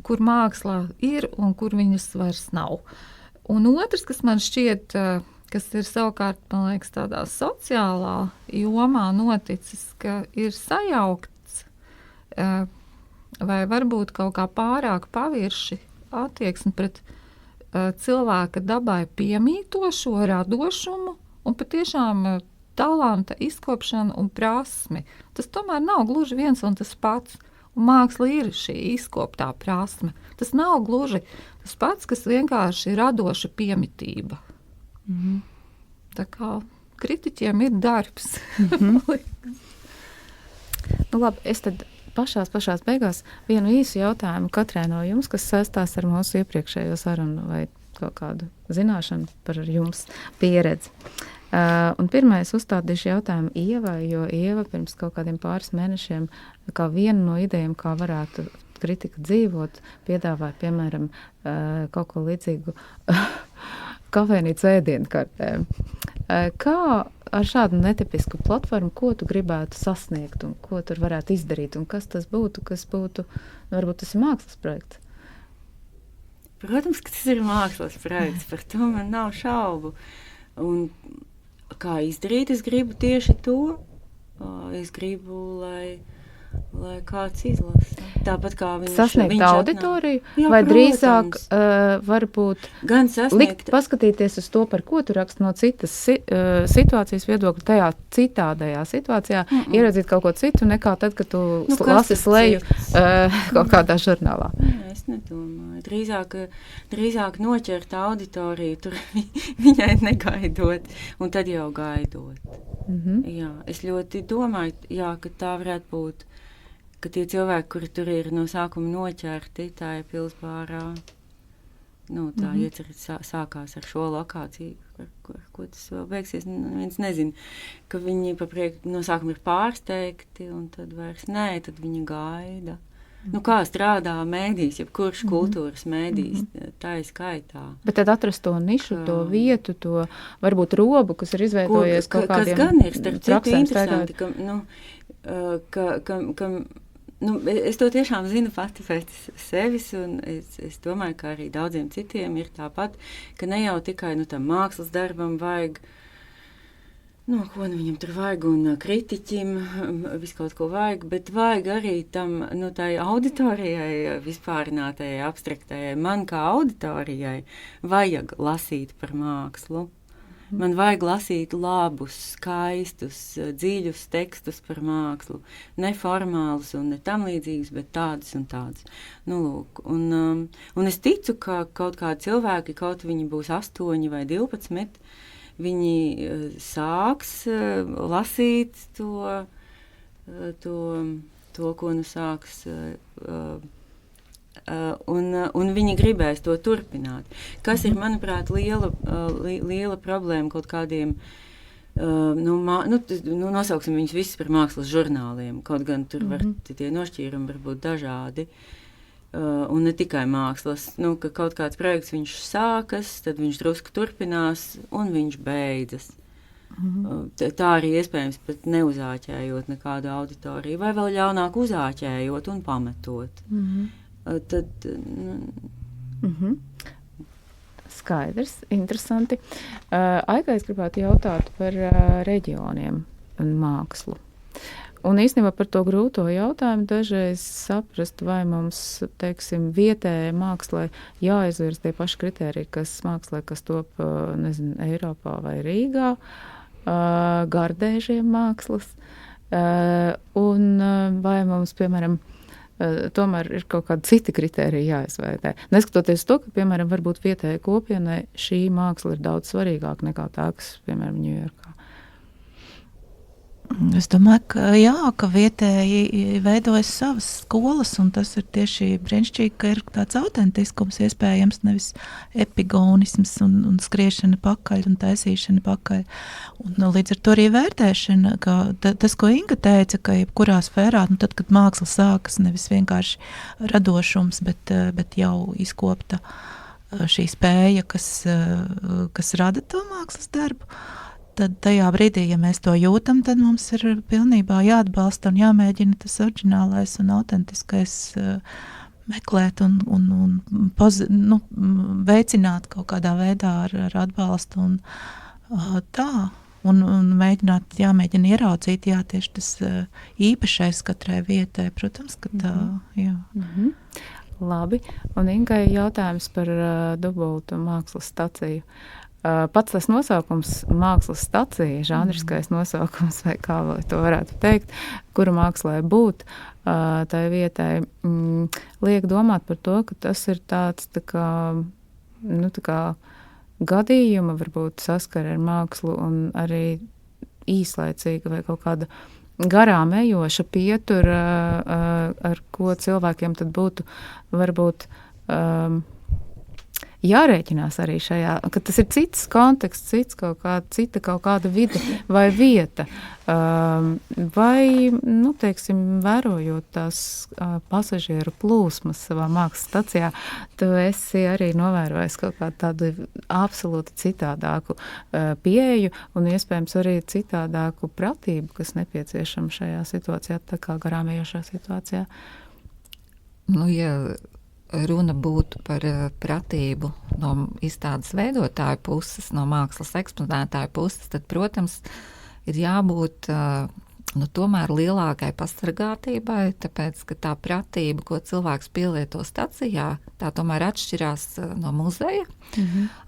kur māksla ir un kur viņas vairs nav. Un otrs, kas man šķiet, kas ir savukārt, man liekas, tādā sociālā jomā noticis, ka ir sajaukts vai varbūt kaut kā pārāk pavirši attieksmi pret cilvēka dabai piemītošo radošumu un patiešām talanta izkopšanu un prasmi. Tas tomēr nav gluži viens un tas pats. Un māksla ir šī izkoptā prasme. Tas nav gluži tas pats, kas vienkārši ir radoša piemitība. Mhm. Tā kā kritiķiem ir darbs. Labi, es tad pašās beigās vienu īsu jautājumu katrai no jums, kas saistās ar mūsu iepriekšējo sarunu vai kaut kādu zināšanu par jums pieredzi. Un pirmais uzstādīšu jautājumu Ievai, jo Ieva pirms kaut kādiem pāris mēnešiem kā vienu no idejām, kā varētu kritika dzīvot, piedāvāja, piemēram, kaut ko līdzīgu kafejnīcu ēdienkartēm. Kā ar šādu netipisku platformu, ko tu gribētu sasniegt un ko tur varētu izdarīt un kas tas būtu, varbūt tas ir mākslas projekts? Protams, ka tas ir mākslas projekts, par to man nav šaubu. Un kā izdarīt, es gribu tieši to. Es gribu, lai kāds izlasa. Tāpat kā sasniegt auditoriju, jā, vai protams. Drīzāk varbūt gan sasniegt, paskatīties uz to, par ko tu raksti no citas situācijas viedokļa, tajā citādajā situācijā, ieraudzīt kaut ko citu, nekā tad, kad tu lasi sleju kaut kādā žurnālā. Jā, es nedomāju. Drīzāk noķert auditoriju, tur viņai negaidot, un tad jau gaidot. Jā, es ļoti domāju, ka tā varētu būt, ka tie cilvēki, kuri tur ir no sākuma noķerti, tā ir pilsbārā, tā iecerība sākās ar šo lokāciju, ar ko tas vēl beigsies, viens nezina, ka viņi no sākuma ir pārsteigti, un tad vairs nē, tad viņi gaida. Kā strādā mēdījis, jebkurš kultūras mēdījis, tā ir skaitā. Bet tad atrast to nišu, to vietu, to varbūt robu, kas ir izveidojies kaut kādiem kas gan ir, starp citu, interesanti, ka es to tiešām zinu pati pēc sevis, un es domāju, ka arī daudziem citiem ir tāpat, ka ne jau tikai tam mākslas darbam vajag, ko viņam tur vajag, un kritiķim visu kaut ko vajag, bet vajag arī tam, tai auditorijai, vispārinātajai, abstraktajai, man kā auditorijai vajag lasīt par mākslu. Man vajag lasīt labus, skaistus, dziļus tekstus par mākslu. Neformālus un ne tam līdzīgus, bet tādus un tādus. Un es ticu, ka kaut kādi cilvēki, kaut viņi būs 8 vai 12, viņi sāks lasīt to, ko sāks, un viņi gribēs to turpināt. Kas ir, manuprāt, liela problēma kaut kādiem, nosauksim viņus visus par mākslas žurnāliem, kaut gan tur var tie nošķīrumi var būt dažādi. Un ne tikai mākslas, ka kaut kāds projekts viņš sākas, tad viņš drusku turpinās un viņš beidzas. Tā arī iespējams pat neuzāķējot nekādu auditoriju, vai vēl ļaunāk uzāķējot un pametot. Tad, Skaidrs, interesanti. Aiga, es gribētu jautāt par reģioniem un mākslu. Un īstenībā par to grūto jautājumu dažreiz saprast, vai mums, teiksim, vietējai mākslai jāizvirs tie paši kriteriji, kas mākslai, kas top, nezinu, Eiropā vai Rīgā, gardēžiem mākslas, un vai mums, piemēram, tomēr ir kaut kādi citi kriteriji jāizvērtē. Neskatoties to, ka, piemēram, varbūt vietējai kopienai šī māksla ir daudz svarīgāka nekā tā, kas, piemēram, Ņujorkā. Es domāju, ka jā, ka vietēji veidojas savas skolas, un tas ir tieši brīnišķīgi, ka ir tāds autentiskums iespējams, nevis epigonisms un skriešana pakaļ un taisīšana pakaļ. Un līdz ar to arī vērtēšana, ka tas, ko Inga teica, ka jebkurā sfērā, tad, kad māksla sākas, nevis vienkārši radošums, bet jau izkopta šī spēja, kas rada to mākslas darbu, tad tajā brīdī, ja mēs to jūtam, tad mums ir pilnībā jāatbalsta un jāmēģina tas oriģinālais un autentiskais meklēt un veicināt kaut kādā veidā ar atbalstu un tā. Un jāmēģina ieraudzīt, jā, tieši tas īpašais katrai vietai, protams, ka tā, jā. Labi, un Ingai jautājums par dubultu mākslas staciju. Pats tas nosaukums mākslas stacija, žanriskais nosaukums, vai kā vai to varētu teikt, kura mākslai būt tai vietai, liek domāt par to, ka tas ir tāds tā kā gadījuma, varbūt saskara ar mākslu un arī īslaicīga vai kaut kāda garām ejoša pietura, ar ko cilvēkiem tad būtu varbūt jārēķinās arī šajā, ka tas ir cits konteksts, cita kaut kāda vide vai vieta. Vai, teiksim, vērojot tās pasažieru plūsmas savā mākslas stacijā, tu esi arī novērojis kaut kādu tādu absolūti citādāku pieeju un iespējams arī citādāku pratību, kas nepieciešama šajā situācijā, tā kā garām ejošā situācijā. Ja runa būtu par pratību no izstādes veidotāju puses, no mākslas eksponētāju puses, tad, protams, ir jābūt tomēr lielākai pasargātībai, tāpēc, ka tā pratība, ko cilvēks pielieto stacijā, tā tomēr atšķirās no muzeja.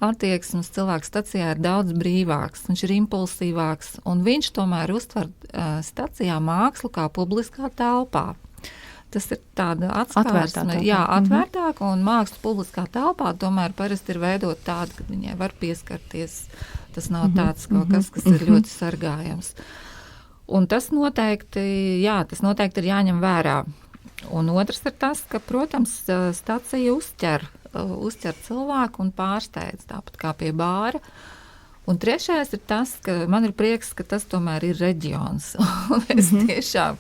Attieksmes cilvēks stacijā ir daudz brīvāks, viņš ir impulsīvāks, un viņš tomēr uztver stacijā mākslu kā publiskā telpā. Tas ir tāda atskārsme, atvērtāka, un māksla publiskā telpā tomēr parasti ir veidot tādu, ka viņai var pieskarties. Tas nav tāds kaut kas ir ļoti sargājams. Un tas noteikti ir jāņem vērā. Un otrs ir tas, ka, protams, stacija uzķer cilvēku un pārsteidz, tāpat kā pie bāra. Un trešais ir tas, ka man ir prieks, ka tas tomēr ir reģions. Es tiešām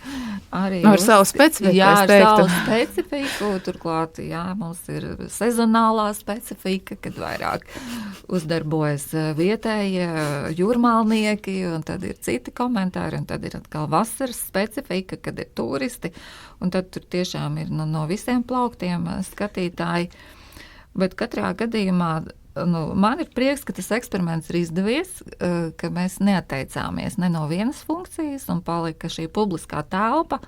arī ar savu specifiku. Jā, ar savu specifiku. Turklāt, mums ir sezonālā specifika, kad vairāk uzdarbojas vietējie jūrmalnieki, un tad ir citi komentāri, un tad ir atkal vasaras specifika, kad ir turisti, un tad tur tiešām ir no visiem plauktiem skatītāji. Bet katrā gadījumā man ir prieks, ka tas eksperiments ir izdevies, ka mēs neatteicāmies ne no vienas funkcijas un palika šī publiskā telpa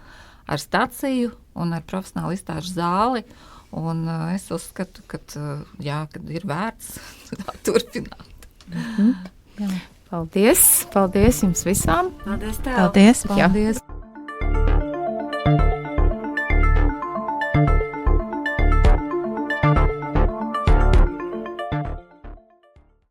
ar staciju un ar profesionālu izstāžu zāli. Un es uzskatu, ka ir vērts turpināt. Paldies! Paldies jums visām! Paldies tev! Paldies! Paldies.